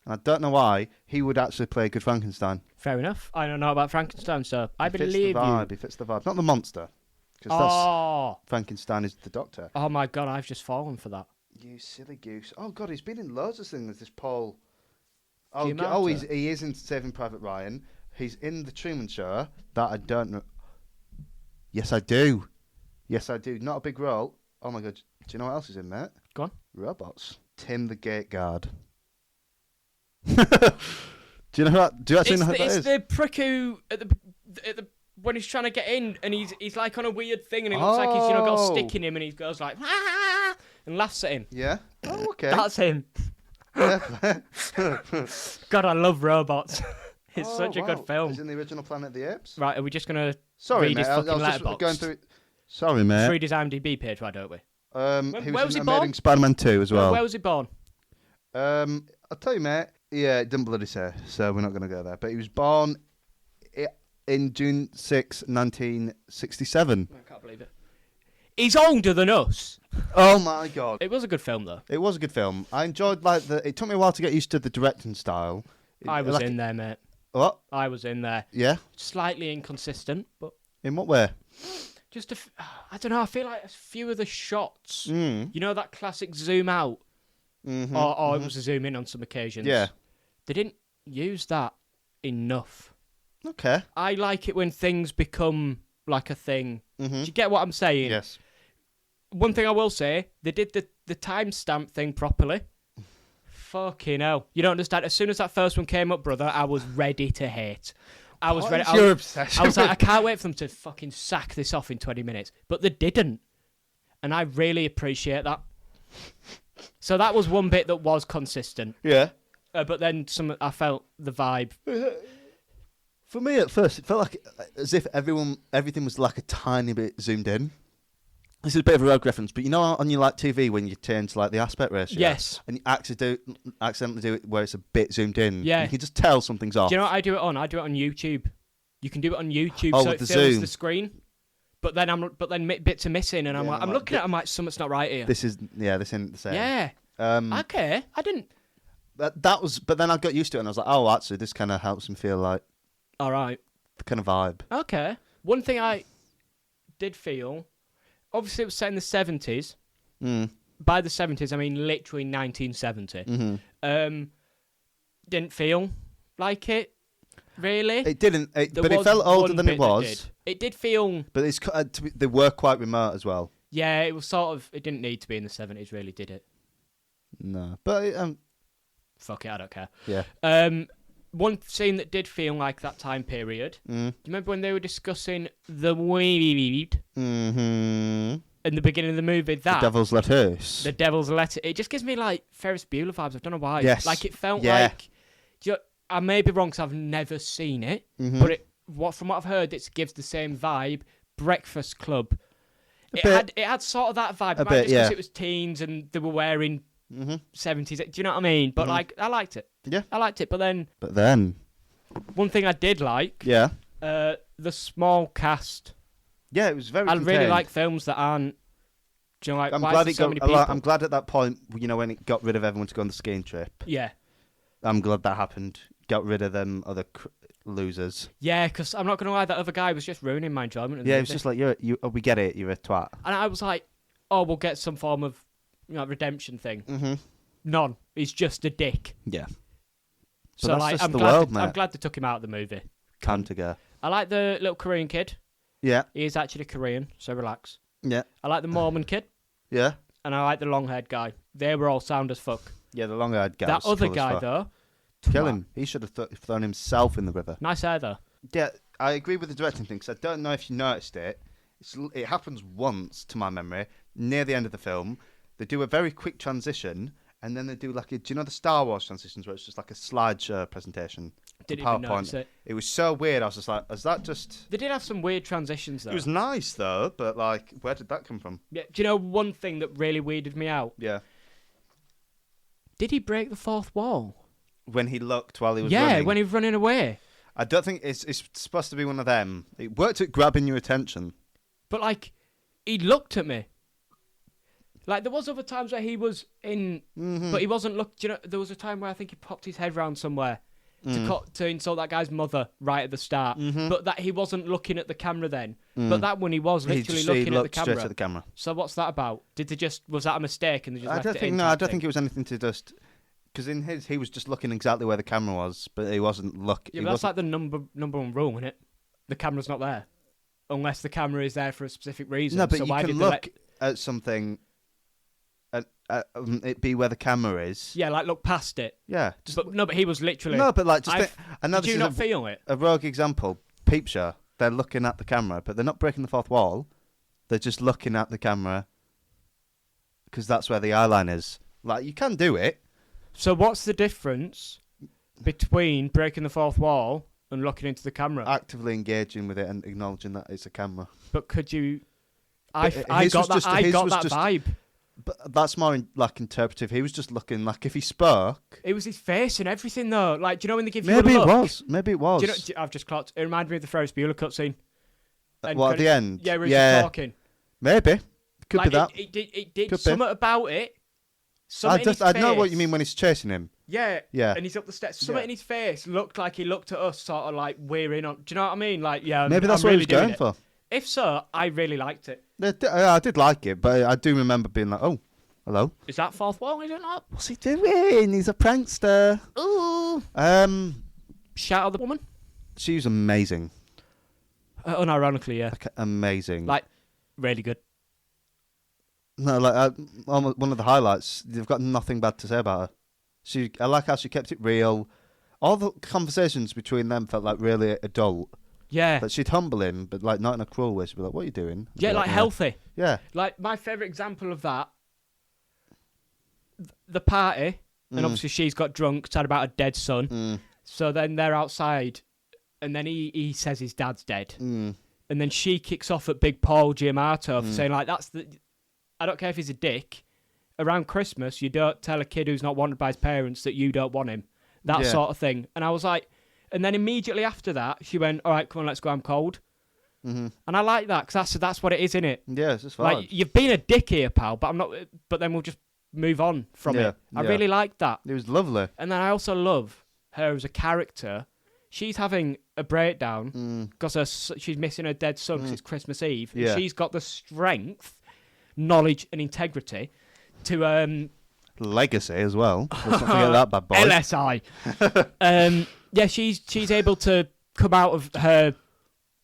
And I don't know why he would actually play a good Frankenstein. Fair enough. I don't know about Frankenstein, so I He fits believe the vibe. you. He fits the vibe. Not the monster. Because that's... Oh. Frankenstein is the doctor. Oh my God, I've just fallen for that. You silly goose. Oh, God, he's been in loads of things, this Paul. Oh, Giamatti. he is in Saving Private Ryan. He's in The Truman Show. That I don't know. Yes, I do. Yes, I do. Not a big role. Oh, my God. Do you know what else is in there? Go on. Robots. Tim the Gate Guard. Do you know that? Do you actually know who that It's is? the prick who at the when he's trying to get in and he's like on a weird thing and it looks like he's got a stick in him and he goes like ah, and laughs at him. Yeah? Oh, okay. That's him. God, I love robots. It's Oh, such a wow. good film. He's in the original Planet of the Apes? Right, are we just gonna Sorry, read mate. his I was fucking just letterbox? going through... Sorry, mate. Read his IMDb page, why don't we? He where was was he in born? Amazing Spider-Man 2 as well. Where was he born? I'll tell you, mate. Yeah, it didn't bloody say, so we're not going to go there. But he was born in June 6, 1967. I can't believe it. He's older than us. Oh my god. It was a good film, though. It was a good film. I enjoyed it took me a while to get used to the directing style. I was in there, mate. What? I was in there. Yeah? Slightly inconsistent, but In what way? just I don't know. I feel like a few of the shots, Mm. you know, that classic zoom out, Mm-hmm. or it was a zoom in on some occasions. Yeah. They didn't use that enough. Okay. I like it when things become like a thing. Mm-hmm. Do you get what I'm saying? Yes. One thing I will say, they did the timestamp thing properly. Fucking hell. You don't understand. As soon as that first one came up, brother, I was ready to hate. I was ready. Your obsession. I was like, I can't wait for them to fucking sack this off in 20 minutes. But they didn't. And I really appreciate that. So that was one bit that was consistent. Yeah. But then I felt the vibe. For me, at first, it felt like as if everything was like a tiny bit zoomed in. This is a bit of a rogue reference, but you know on your like TV when you turn to like the aspect ratio, Yes. and you accidentally do it where it's a bit zoomed in. Yeah. You can just tell something's off. Do you know what I do it on? I do it on YouTube. You can do it on YouTube, Oh, so with it the fills zoom. the screen. But then bits are missing, and I'm Yeah, I'm looking at it, I'm like, something's not right here. This isn't the same. Yeah. Okay. I didn't. That was, but then I got used to it, and I was like, oh, actually, this kind of helps me feel like All right. the kind of vibe. Okay. One thing I did feel, obviously it was set in the 70s. Mm. By the 70s, I mean literally 1970. Mm-hmm. Didn't feel like it, really. It didn't, There but it was felt older one than it bit that was. did. It did feel, But they were quite remote as well. yeah, it was sort of, it didn't need to be in the 70s, really, did it? No, but Fuck it, I don't care. yeah. One scene that did feel like that time period. Mm. Do you remember when they were discussing the weed Mm-hmm. in the beginning of the movie? The Devil's Lettuce. The Devil's Letter. It just gives me like Ferris Bueller vibes. I don't know why. Yes. Like it felt Yeah. like. I may be wrong because I've never seen it, Mhm. but from what I've heard, it gives the same vibe. Breakfast Club. A It bit. had sort of that vibe. A It might bit, just 'cause yeah. it was teens and they were wearing Mm-hmm. 70s. Do you know what I mean? But Mhm. like, I liked it. Yeah. I liked it. But then But then, one thing I did like. yeah, The small cast. yeah, it was very. I really contained. like films that aren't. Do you know, like, I'm why glad is there it so got. many people? I'm glad at that point, you know, when it got rid of everyone to go on the skiing trip. Yeah, I'm glad that happened. Got rid of them other losers. yeah, because I'm not gonna lie, that other guy was just ruining my enjoyment. Of the Yeah, it was movie. just like we get it. You're a twat. and I was like, oh, we'll get some form of redemption thing. Mm-hmm. None. He's just a dick. Yeah. So that's like, just I'm the glad. world, I'm mate. glad they took him out of the movie. Time to go. I like the little Korean kid. Yeah. He is actually Korean, so relax. Yeah. I like the Mormon kid, Yeah. and I like the long-haired guy. They were all sound as fuck. Yeah. The long-haired guy. that was other cool as guy fuck. though, Kill twat. him. He should have thrown himself in the river. Nice hair though. Yeah, I agree with the directing thing, because I don't know if you noticed it. It happens once, to my memory, near the end of the film. They do a very quick transition, and then they do like do you know the Star Wars transitions where it's just like a slideshow presentation? Didn't PowerPoint. even notice it. It was so weird. I was just like, is that just... They did have some weird transitions though. It was nice, though, but like, where did that come from? Yeah, do you know one thing that really weirded me out? Yeah. Did he break the fourth wall? When he looked while he was Yeah, running. when he was running away. I don't think it's supposed to be one of them. It worked at grabbing your attention. But like, he looked at me. Like there was other times where he was in, Mm-hmm. but he wasn't look. You know, there was a time where I think he popped his head round somewhere to insult that guy's mother right at the start. Mhm. But that he wasn't looking at the camera then. But that one he was literally he looking at the looked straight camera. at the camera. So what's that about? Did they just was that a mistake and they just I left don't it think in? no. I type don't thing? think it was anything to just because in his he was just looking exactly where the camera was, but he wasn't looking. Yeah, but that's like the number one rule, isn't it? The camera's not there unless the camera is there for a specific reason. No, but so you why can did they look at something, and it be where the camera is. Yeah, like look past it. Yeah, just But he was literally. no, but like just. I've- I know Did this you is not feel it? a rogue example. Peep Show. They're looking at the camera, but they're not breaking the fourth wall. They're just looking at the camera because that's where the eye line is. Like you can do it. So what's the difference between breaking the fourth wall and looking into the camera? Actively engaging with it and acknowledging that it's a camera. But could you? But I his got was that. just- I his got was that just- vibe. But that's more like interpretive. He was just looking like if he spoke. It was his face and everything, though. Like, do you know when they give you Maybe a it look? was. Maybe it was. Do you know, I've just clocked. It reminded me of the Ferris Bueller cutscene. End What at the credits. end? Yeah, where he's just talking. Maybe. Could like, be that. It did Could be. something about it. I know what you mean when he's chasing him. Yeah. Yeah. And he's up the steps. Something in his face looked like he looked at us, sort of like we're in on. Do you know what I mean? Like, yeah. Maybe that's I'm what really he was going it. for. If so, I really liked it. I did like it, but I do remember being like, oh, hello. Is that fourth wall? Is it not? What's he doing? He's a prankster. Ooh. Shout out the woman. She was amazing. Unironically, yeah. Like, amazing. Like, really good. No, like almost one of the highlights. You've got nothing bad to say about her. I like how she kept it real. All the conversations between them felt like really adult. Yeah. But she'd humble him, but like not in a cruel way. She'd be like, "What are you doing?" Yeah, like healthy. Yeah. Like my favourite example of that, the party, and obviously she's got drunk, sad about her dead son. So then they're outside, and then he says his dad's dead, and then she kicks off at Big Paul Giamatti for saying like, "That's the." I don't care if he's a dick. Around Christmas, you don't tell a kid who's not wanted by his parents that you don't want him. That sort of thing. And I was like, and then immediately after that, she went, "All right, come on, let's go. I'm cold." And I like that because that's what it is, innit? Yeah, it's just fine. Like you've been a dick here, pal, but I'm not. But then we'll just move on from it. I really like that. It was lovely. And then I also love her as a character. She's having a breakdown because she's missing her dead son because it's Christmas Eve. Yeah. And she's got the strength, knowledge, and integrity to Legacy as well. Let's not forget that bad boy. LSI. Yeah, she's able to come out of her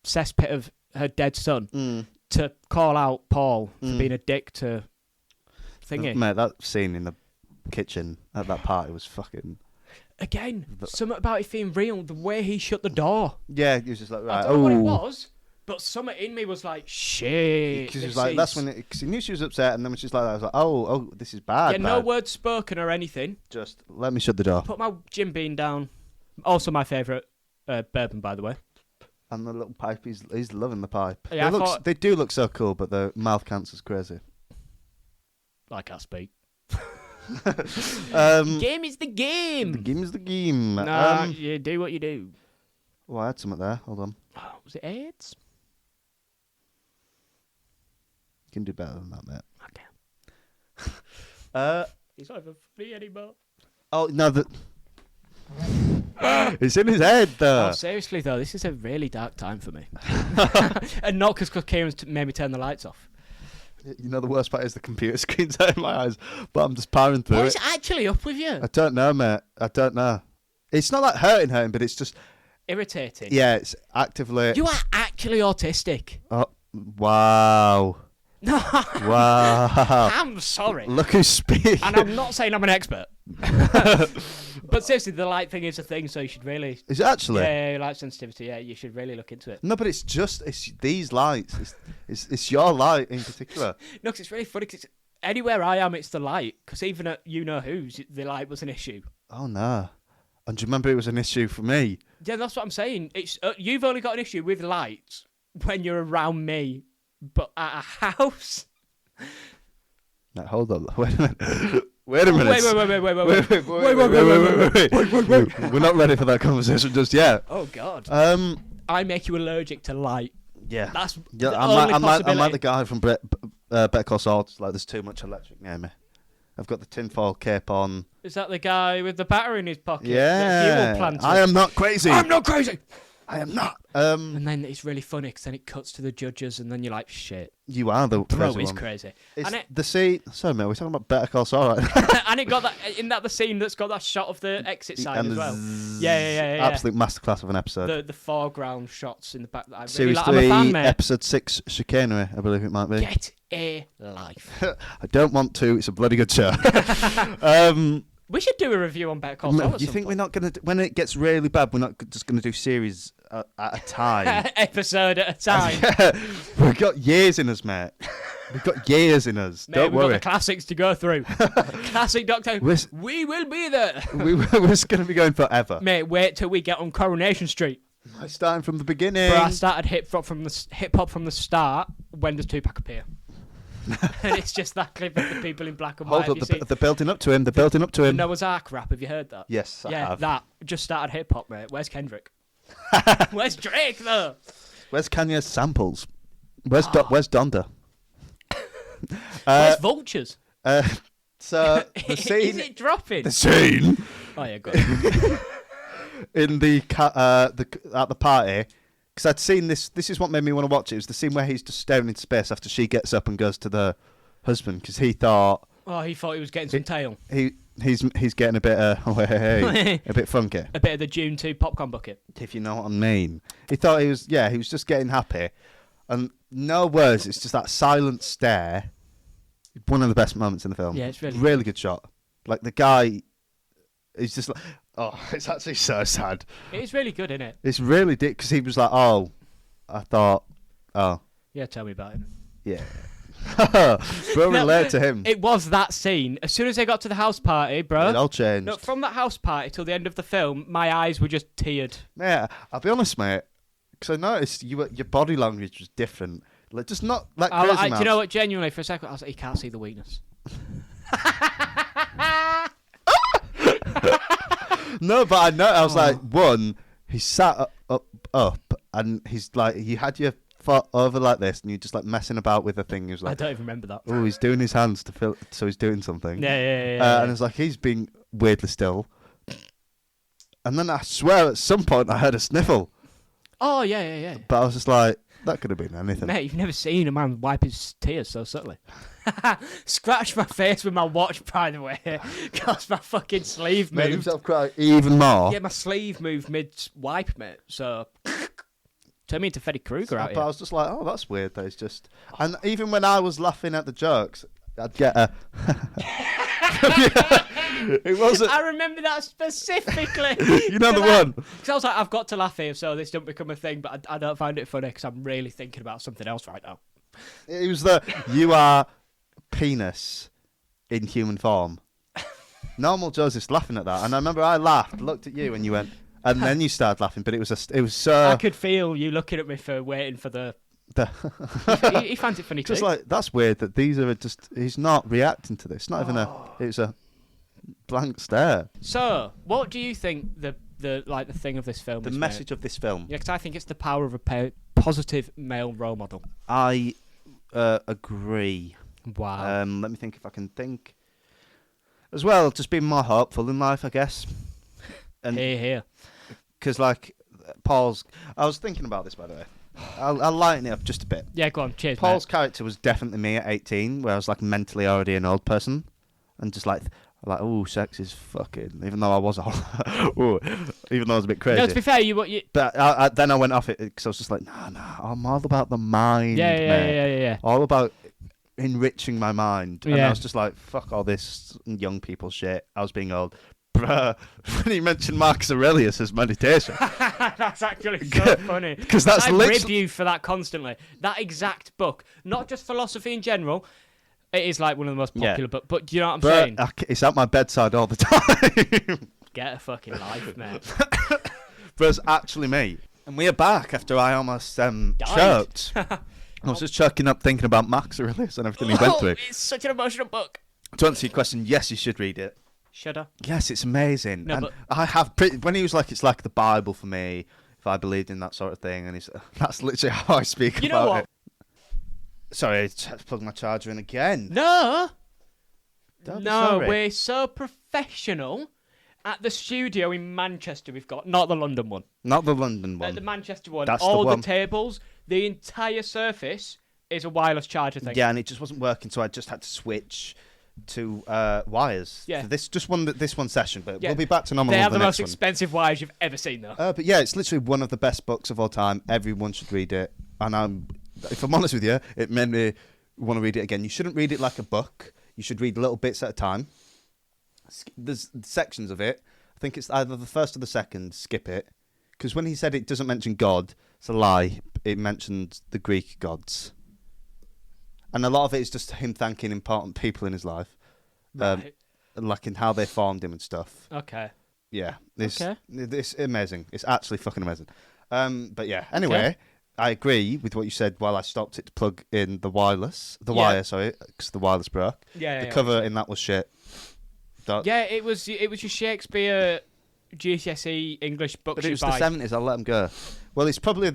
cesspit of her dead son to call out Paul for being a dick to thingy. Mate, that scene in the kitchen at that party was fucking... Again, something about it being real, the way he shut the door. Yeah, he was just like, right, I don't know what it was, but something in me was like, shit. Because he was like, that's when... Because he knew she was upset, and then when she's like that, I was like, oh, this is bad. Yeah, no words spoken or anything. Just let me shut the door. Put my Jim Beam down. Also my favourite bourbon, by the way. And the little pipe, he's loving the pipe. Yeah, they do look so cool, but the mouth cancer's crazy. I can't speak. Game is the game. The game is the game. Nah, you do what you do. Oh, I had something there. Hold on. Was it AIDS? You can do better than that, mate. Okay. He's not even funny anymore. Oh, no, it's in his head, though. Oh, seriously, though, this is a really dark time for me. And not because Kieran's made me turn the lights off. You know, the worst part is the computer screen's out in my eyes, but I'm just powering through What it. is actually up with you? I don't know, mate. I don't know. It's not like hurting, but it's just... Irritating. Yeah, it's actively... You are actually autistic. Oh, wow. No. Wow. I'm sorry. Look who's speaking. And I'm not saying I'm an expert. But seriously, the light thing is a thing, so you should really... Is it actually? Yeah, light sensitivity, yeah, you should really look into it. No, but it's these lights. It's your light in particular. No, because it's really funny, because anywhere I am, it's the light. Because even at you-know-who's, the light was an issue. Oh, no. And do you remember it was an issue for me? Yeah, that's what I'm saying. It's you've only got an issue with lights when you're around me, but at a house... No, hold on. Wait a minute. Wait a minute. Wait. We're not ready for that conversation just yet. Oh God. I make you allergic to light. Yeah. That's I'm like the guy from Better Call Saul. Like, there's too much electric near me. I've got the tinfoil cape on. Is that the guy with the battery in his pocket? Yeah. I am not crazy. I'm not crazy. I am not. And then it's really funny because then it cuts to the judges, and then you're like, shit. You are the bro. He's crazy. It's the scene. Sorry, mate. We're talking about Better Call Saul, right? And it got that. Isn't that the scene that's got that shot of the exit sign as well? Yeah. Absolute masterclass of an episode. The foreground shots in the back. That I Series really like. 3, I'm a fan, mate. Episode 6, Chicanery, I believe it might be. Get a life. I don't want to. It's a bloody good show. We should do a review on Better Call Saul. Do you think we're not going to... When it gets really bad, we're not just going to do series at a time? Episode at a time. We've got years in us, mate. We've got years in us. Mate, Don't we've worry. got the classics to go through. Classic Doctor Who. We will be there. We're just going to be going forever. Mate, wait till we get on Coronation Street. Starting from the beginning. Bro, I started hip hop from the start. When does Tupac appear? And it's just that clip of the people in black and white. Hold up, they're building up to him. They're building up to him. Noah's Ark rap, have you heard that? Yes, I have. That just started hip hop, mate. Where's Kendrick? Where's Drake though? Where's Kanye's samples? Where's Donda? Where's vultures? So the scene, Is it dropping? the scene Oh yeah, good. in at the party, because I'd seen this. This is what made me want to watch it. It was the scene where he's just staring into space after she gets up and goes to the husband, because he thought. Oh, he thought he was getting some tail. He's getting a bit a bit funky. A bit of the June 2 popcorn bucket. If you know what I mean. He thought he was just getting happy, and no words. It's just that silent stare. One of the best moments in the film. Yeah, it's really good shot. Like the guy, he's just like, oh, it's actually so sad. It is really good, isn't it? It's really dick, because he was like, oh, I thought, oh, Yeah, tell me about him. yeah. Bro, relate to him. It was that scene. As soon as they got to the house party, bro. It all changed. No, from that house party till the end of the film, my eyes were just teared. Yeah, I'll be honest, mate, because I noticed your body language was different. Like, just not like crazy. Do you know what? Genuinely, for a second, I was like, he can't see the weakness. No, but I know. I was like, one, he sat up, and he's like, you had your foot over like this, and you're just like messing about with the thing. He was like, I don't even remember that. oh, he's doing his hands to feel, so he's doing something. Yeah. And it's like he's being weirdly still. And then I swear, at some point, I heard a sniffle. Oh yeah. But I was just like, that could have been anything. Mate, you've never seen a man wipe his tears so subtly. Scratch my face with my watch, by the way, because my fucking sleeve Made moved. himself cry even more. Yeah, my sleeve moved mid-wipe, mate, so... Turned me into Freddy Krueger out But here. I was just like, oh, that's weird. That it's just... And even when I was laughing at the jokes, I'd get a... It wasn't... I remember that specifically. You know the one? Because I was like, I've got to laugh here so this don't become a thing, but I don't find it funny because I'm really thinking about something else right now. It was the, you are penis in human form. Normal Joseph's laughing at that. And I remember I laughed, looked at you, and you went... And then you started laughing, but it was so... I could feel you looking at me for waiting for the... he finds it funny too. Just like, that's weird that these are just... He's not reacting to this. Not even it's a blank stare. So, what do you think the thing of this film is? The message of this film. Yeah, because I think it's the power of a positive male role model. I agree. Wow. Let me think if I can think. As well, just being more hopeful in life, I guess. And Here. because like Paul's, I was thinking about this, by the way. I'll lighten it up just a bit. Yeah, go on. Cheers, Paul's mate. character was definitely me at 18, where I was like mentally already an old person, and just like oh, sex is fucking. Even though I was even though I was a bit crazy. No, to be fair, you But then I went off it because I was just like, nah, I'm all about the mind, mate. Yeah. All about enriching my mind. And Yeah. I was just like, fuck all this young people shit. I was being old. Bruh, when you mentioned Marcus Aurelius as meditation. That's actually so funny. Because that's I literally... rib you for that constantly. That exact book, not just philosophy in general. It is like one of the most popular books. But do you know what I'm saying? It's at my bedside all the time. Get a fucking life, mate. But it's actually me. And we are back after I almost choked. I was just choking up thinking about Marcus Aurelius and everything he went through. It's such an emotional book. To answer your question, yes, you should read it. Should I? Yes, it's amazing. No, and but- I have when he was like, it's like the Bible for me, if I believed in that sort of thing, and that's literally how I speak You about know what? it. Sorry, I just had to plug my charger in again. No. Don't be No, sorry. we're so professional. At the studio in Manchester, we've got, not the London one. Not the London one. At the Manchester one, That's all the the one. tables, the entire surface is a wireless charger thing. Yeah, and it just wasn't working, so I just had to switch to wires. Yeah. For this one session, but Yeah. we'll be back to normal They on are the the next most expensive wires you've ever seen, though. one. But yeah, it's literally one of the best books of all time. Everyone should read it. And if I'm honest with you, it made me want to read it again. You shouldn't read it like a book. You should read little bits at a time. There's sections of it. I think it's either the first or the second. Skip it. Because when he said it doesn't mention God, it's a lie. It mentioned the Greek gods. And a lot of it is just him thanking important people in his life. Right. Like in how they formed him and stuff. Okay. Yeah. Okay. It's amazing. It's actually fucking amazing. But yeah, anyway, Okay. I agree with what you said while I stopped it to plug in the wire, because the wireless broke. Yeah. The cover in that was shit. Yeah, it was your Shakespeare GCSE English books But it you was buy. the 70s, I'll let him go. Well, it's probably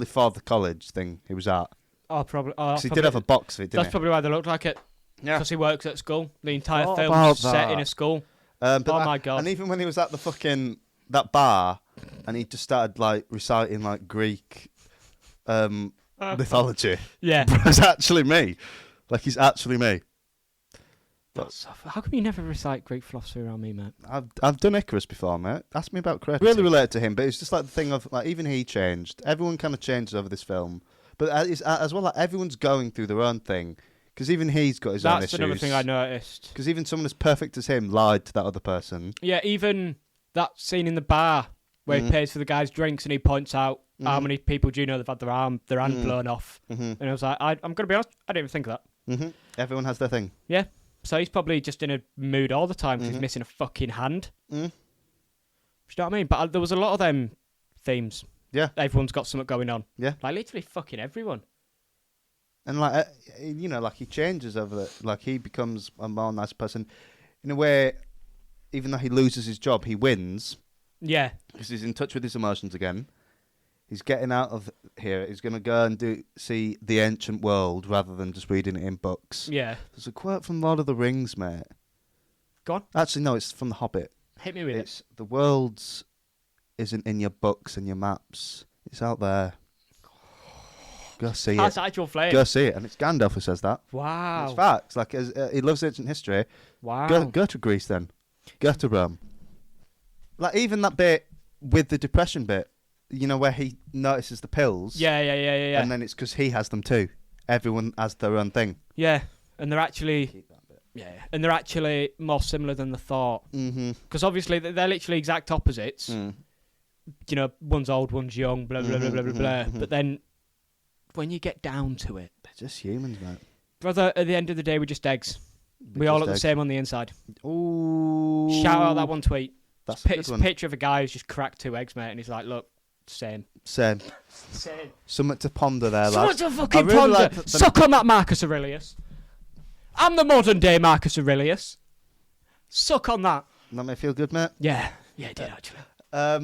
for the college thing he was at. Oh, probably. Because he did have a box of it, didn't That's probably why they look like it. Yeah. Because he works at school. The entire Thought film's about set that. in a school. My God. And even when he was at the fucking that bar, and he just started like reciting like Greek mythology. Yeah. It's actually me. Like he's actually me. How come you never recite Greek philosophy around me, mate? I've done Icarus before, mate. Ask me about creativity. Really related to him, but it's just like the thing of like even he changed. Everyone kind of changes over this film, but as well, like everyone's going through their own thing. Because even he's got his own issues. That's another thing I noticed. Because even someone as perfect as him lied to that other person. Yeah, even that scene in the bar where he pays for the guy's drinks and he points out how many people do you know they've had their hand blown off. And I was like, I'm going to be honest, I didn't even think of that. Everyone has their thing. Yeah. So he's probably just in a mood all the time because he's missing a fucking hand. Do you know what I mean? But there was a lot of them themes. Yeah. Everyone's got something going on. Yeah. Like literally fucking everyone. And like, you know, like he changes over it. Like he becomes a more nice person. In a way, even though he loses his job, he wins. Yeah. Because he's in touch with his emotions again. He's getting out of here. He's going to go and see the ancient world rather than just reading it in books. Yeah. There's a quote from Lord of the Rings, mate. Go on. Actually, no, it's from The Hobbit. Hit me with it. The world isn't in your books and your maps. It's out there. Go see That's it. actual flame. Go see it. And it's Gandalf who says that. Wow. It's facts. Like, he loves ancient history. Wow. Go to Greece then. Go to Rome. Like, even that bit with the depression bit, you know, where he notices the pills. Yeah. And then it's because he has them too. Everyone has their own thing. Yeah. And they're actually... Yeah. And they're actually more similar than the thought. Because obviously they're literally exact opposites. You know, one's old, one's young, blah, blah, blah, blah, blah, blah. But then when you get down to it... They're just humans, mate. Brother, at the end of the day, we're just eggs. We all look the same on the inside. Ooh. Shout out that one tweet. That's it's a picture of a guy who's just cracked 2 eggs, mate, and he's like, look, same. Something to ponder there, lad. Something to fucking ponder. Suck on that, Marcus Aurelius. I'm the modern day Marcus Aurelius. Suck on that. That made you feel good, mate? Yeah. Yeah, it did, actually. That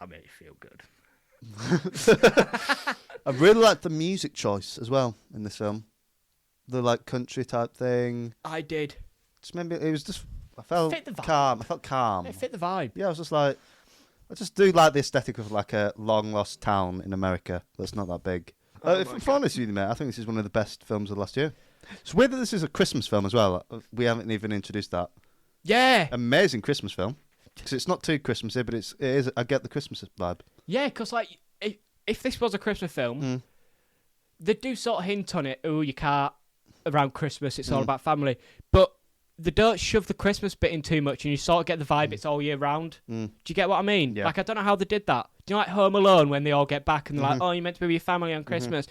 made you feel good. I really liked the music choice as well in this film. The, like, country type thing. I did. Just maybe it was just... I felt fit the vibe. calm. I felt calm. It fit the vibe. Yeah, I was just like... I just do like the aesthetic of, like, a long-lost town in America that's not that big. If I'm honest with you, mate, I think this is one of the best films of last year. It's weird that this is a Christmas film as well. We haven't even introduced that. Yeah. Amazing Christmas film. Because it's not too Christmassy, but it is. I get the Christmas vibe. Yeah, because, like, if this was a Christmas film, they do sort of hint on it. Oh, you can't around Christmas. It's all about family. But they don't shove the Christmas bit in too much, and you sort of get the vibe it's all year round. Do you get what I mean? Yeah. Like, I don't know how they did that. Do you know, like Home Alone, when they all get back and they're like, oh, you're meant to be with your family on Christmas.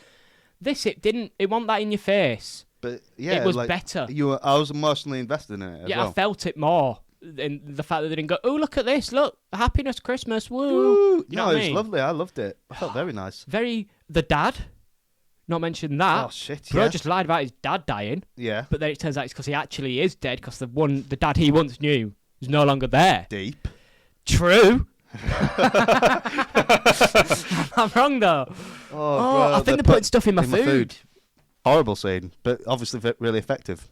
This, it didn't. It wasn't that in your face. But, yeah. It was like, better. I was emotionally invested in it as well. I felt it more. In the fact that they didn't go, oh, look at this, look, happiness, Christmas, woo. You know no, what it I was mean? lovely. I loved it. I felt very nice. The dad, not mentioned that. Oh, shit, Bro yeah. just lied about his dad dying. Yeah. But then it turns out it's because he actually is dead, because the dad he once knew is no longer there. Deep. True. I'm wrong, though. Bro, I think they're putting stuff in my food. Horrible scene, but obviously really effective.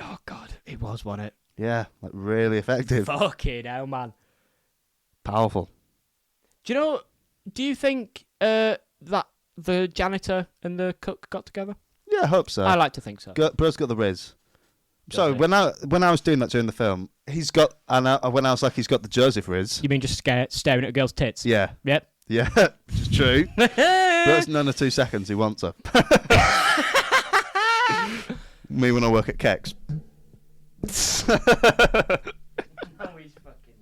Oh, God, it was, wasn't it? Yeah, like really effective. Fucking hell, man. Powerful. Do you think that the janitor and the cook got together? Yeah, I hope so. I like to think so. Bro's got the Riz. So Does when I was doing that during the film, he's got, and when I was like, he's got the Joseph Riz. You mean just staring at a girl's tits? Yeah. Yep. Yeah, which is true. Bro's none of 2 seconds, he wants her. Me when I work at Kex. No, he's fucking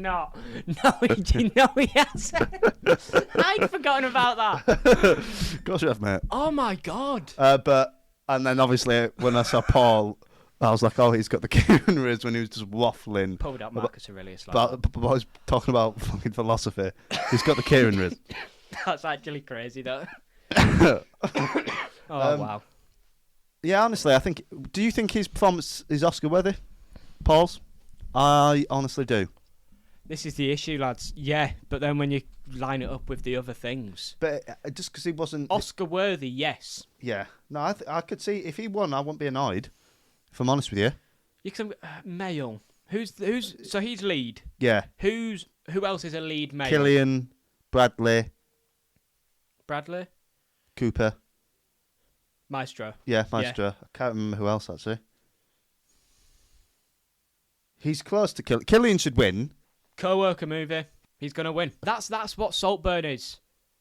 not. No, he's fucking not. No, he hasn't. I'd forgotten about that. Of course you have, mate. Oh my God. And then obviously when I saw Paul, I was like, oh, he's got the Kieran Riz when he was just waffling. Pulled out Marcus Aurelius. But I was talking about fucking philosophy. He's got the Kieran Riz. That's actually crazy, though. Wow. Yeah, honestly, do you think his performance is Oscar worthy? Paul's? I honestly do. This is the issue, lads. Yeah, but then when you line it up with the other things. But just because he wasn't Oscar worthy, yes. Yeah. No, I could see if he won, I wouldn't be annoyed. If I'm honest with you. You can male. Who's so he's lead. Yeah. Who else is a lead male? Killian, Bradley, Cooper. Maestro. Yeah, Maestro. I can't remember who else actually. He's close to Killian should win. Co-worker movie. He's gonna win. That's what Saltburn is.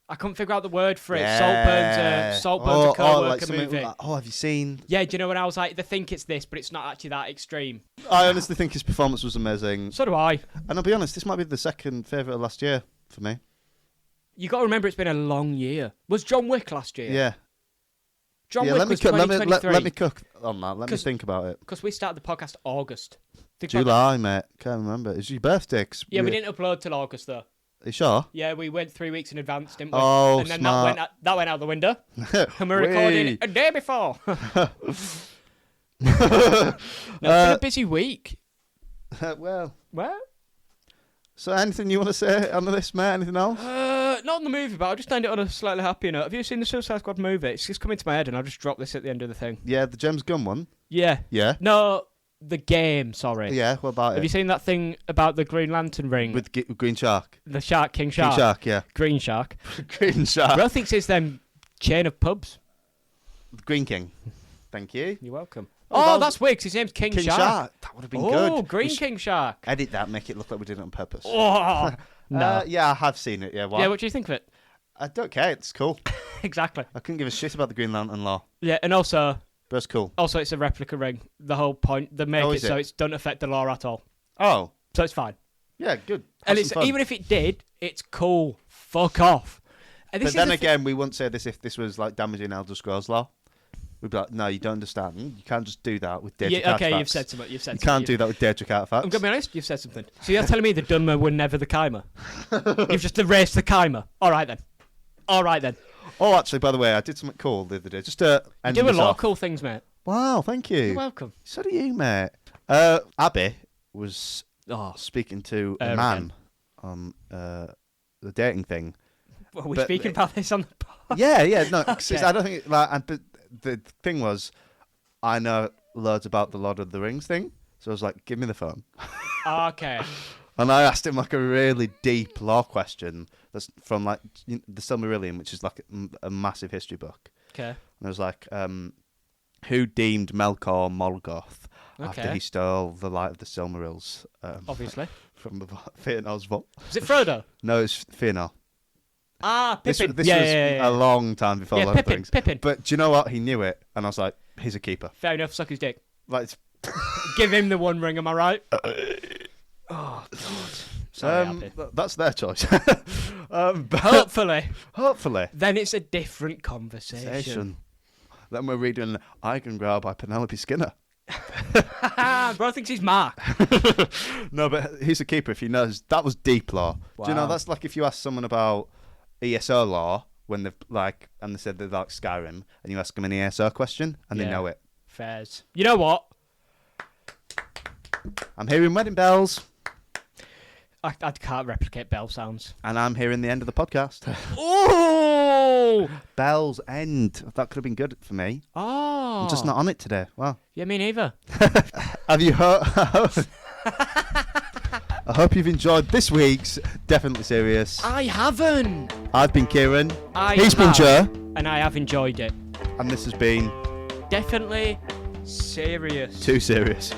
I couldn't figure out the word for it. Yeah. Saltburn's a co-worker like movie. Like, have you seen? Yeah, do you know when I was like, they think it's this, but it's not actually that extreme. I honestly think his performance was amazing. So do I. And I'll be honest, this might be the second favourite of last year for me. You got to remember it's been a long year. Was John Wick last year? Yeah. John Wick was 2023. Let me cook on that. Let me think about it. Because we started the podcast August. July, mate. Can't remember. It's your birthday. Yeah, we didn't upload till August though. Are you sure? Yeah, we went 3 weeks in advance, didn't we? Oh, and then smart. that went out the window. And we're recording a day before. It's been a busy week. Well. So anything you want to say on this, mate? Anything else? Not on the movie, but I'll just end it on a slightly happier note. Have you seen the Suicide Squad movie? It's just come into my head, and I'll just drop this at the end of the thing. Yeah, the James Gunn one. Yeah. Yeah. No, the game. Sorry. Yeah. What about it? Have you seen that thing about the Green Lantern ring with Green Shark? The shark, King Shark. King Shark, yeah. Green Shark. Green Shark. Bro thinks it's them chain of pubs. Green King. Thank you. You're welcome. Oh, Oh, that's Wicks. His name's King Shark. That would have been good. Oh, Green King Shark. Edit that, make it look like we did it on purpose. Oh, no. Yeah, I have seen it. Yeah. Why? Yeah, what do you think of it? I don't care. It's cool. Exactly. I couldn't give a shit about the Green Lantern law. Yeah, and also But it's cool. it's a replica ring. The whole point, they make it so it doesn't affect the law at all. Oh. So it's fine. Yeah, good. And it's even if it did, it's cool. Fuck off. And But then again, we wouldn't say this if this was like damaging Elder Scrolls law. We'd be like, no, you don't understand. You can't just do that with Daedric artifacts. Okay, you've said something. You can't do that with Daedric artifacts. I'm going to be honest, you've said something. So you're telling me the Dunmer were never the Kaimer? You've just erased the Kaimer. All right then. Oh, actually, by the way, I did something cool the other day. Just to end You do a this lot off. of cool things, mate. Wow, thank you. You're welcome. So do you, mate. Abby was speaking to a man on the dating thing. Are we speaking about this on the pod? Yeah, no, Okay. I don't think but the thing was, I know loads about the Lord of the Rings thing, so I was like, give me the phone. Okay. And I asked him like a really deep law question that's from like the Silmarillion, which is like a massive history book. Okay. And I was like, who deemed Melkor Morgoth after he stole the light of the Silmarils? Obviously. From the Fëanor's vault. Is it Frodo? No, it's Fëanor. Ah, Pippin. This was a long time before Lord of the Rings. Pippin. But do you know what? He knew it, and I was like, he's a keeper. Fair enough, suck his dick. Like, Give him the one ring, am I right? Oh, God. Sorry, Abby. That's their choice. Hopefully. Then it's a different conversation. Then we're reading I Can Grow by Penelope Skinner. Bro thinks he's Mark. No, but he's a keeper if he knows. That was deep law. Wow. Do you know, that's like if you ask someone about ESO law, when they've and they said they like Skyrim, and you ask them an ESO question, and they know it. Fairs. You know what? I'm hearing wedding bells. I can't replicate bell sounds. And I'm hearing the end of the podcast. Oh! Bells end. That could have been good for me. Oh. I'm just not on it today. Wow. Yeah, me neither. Have you heard? I hope you've enjoyed this week's Definitely Serious. I haven't. I've been Kieran. He's been Joe. And I have enjoyed it. And this has been Definitely Serious. Too Serious.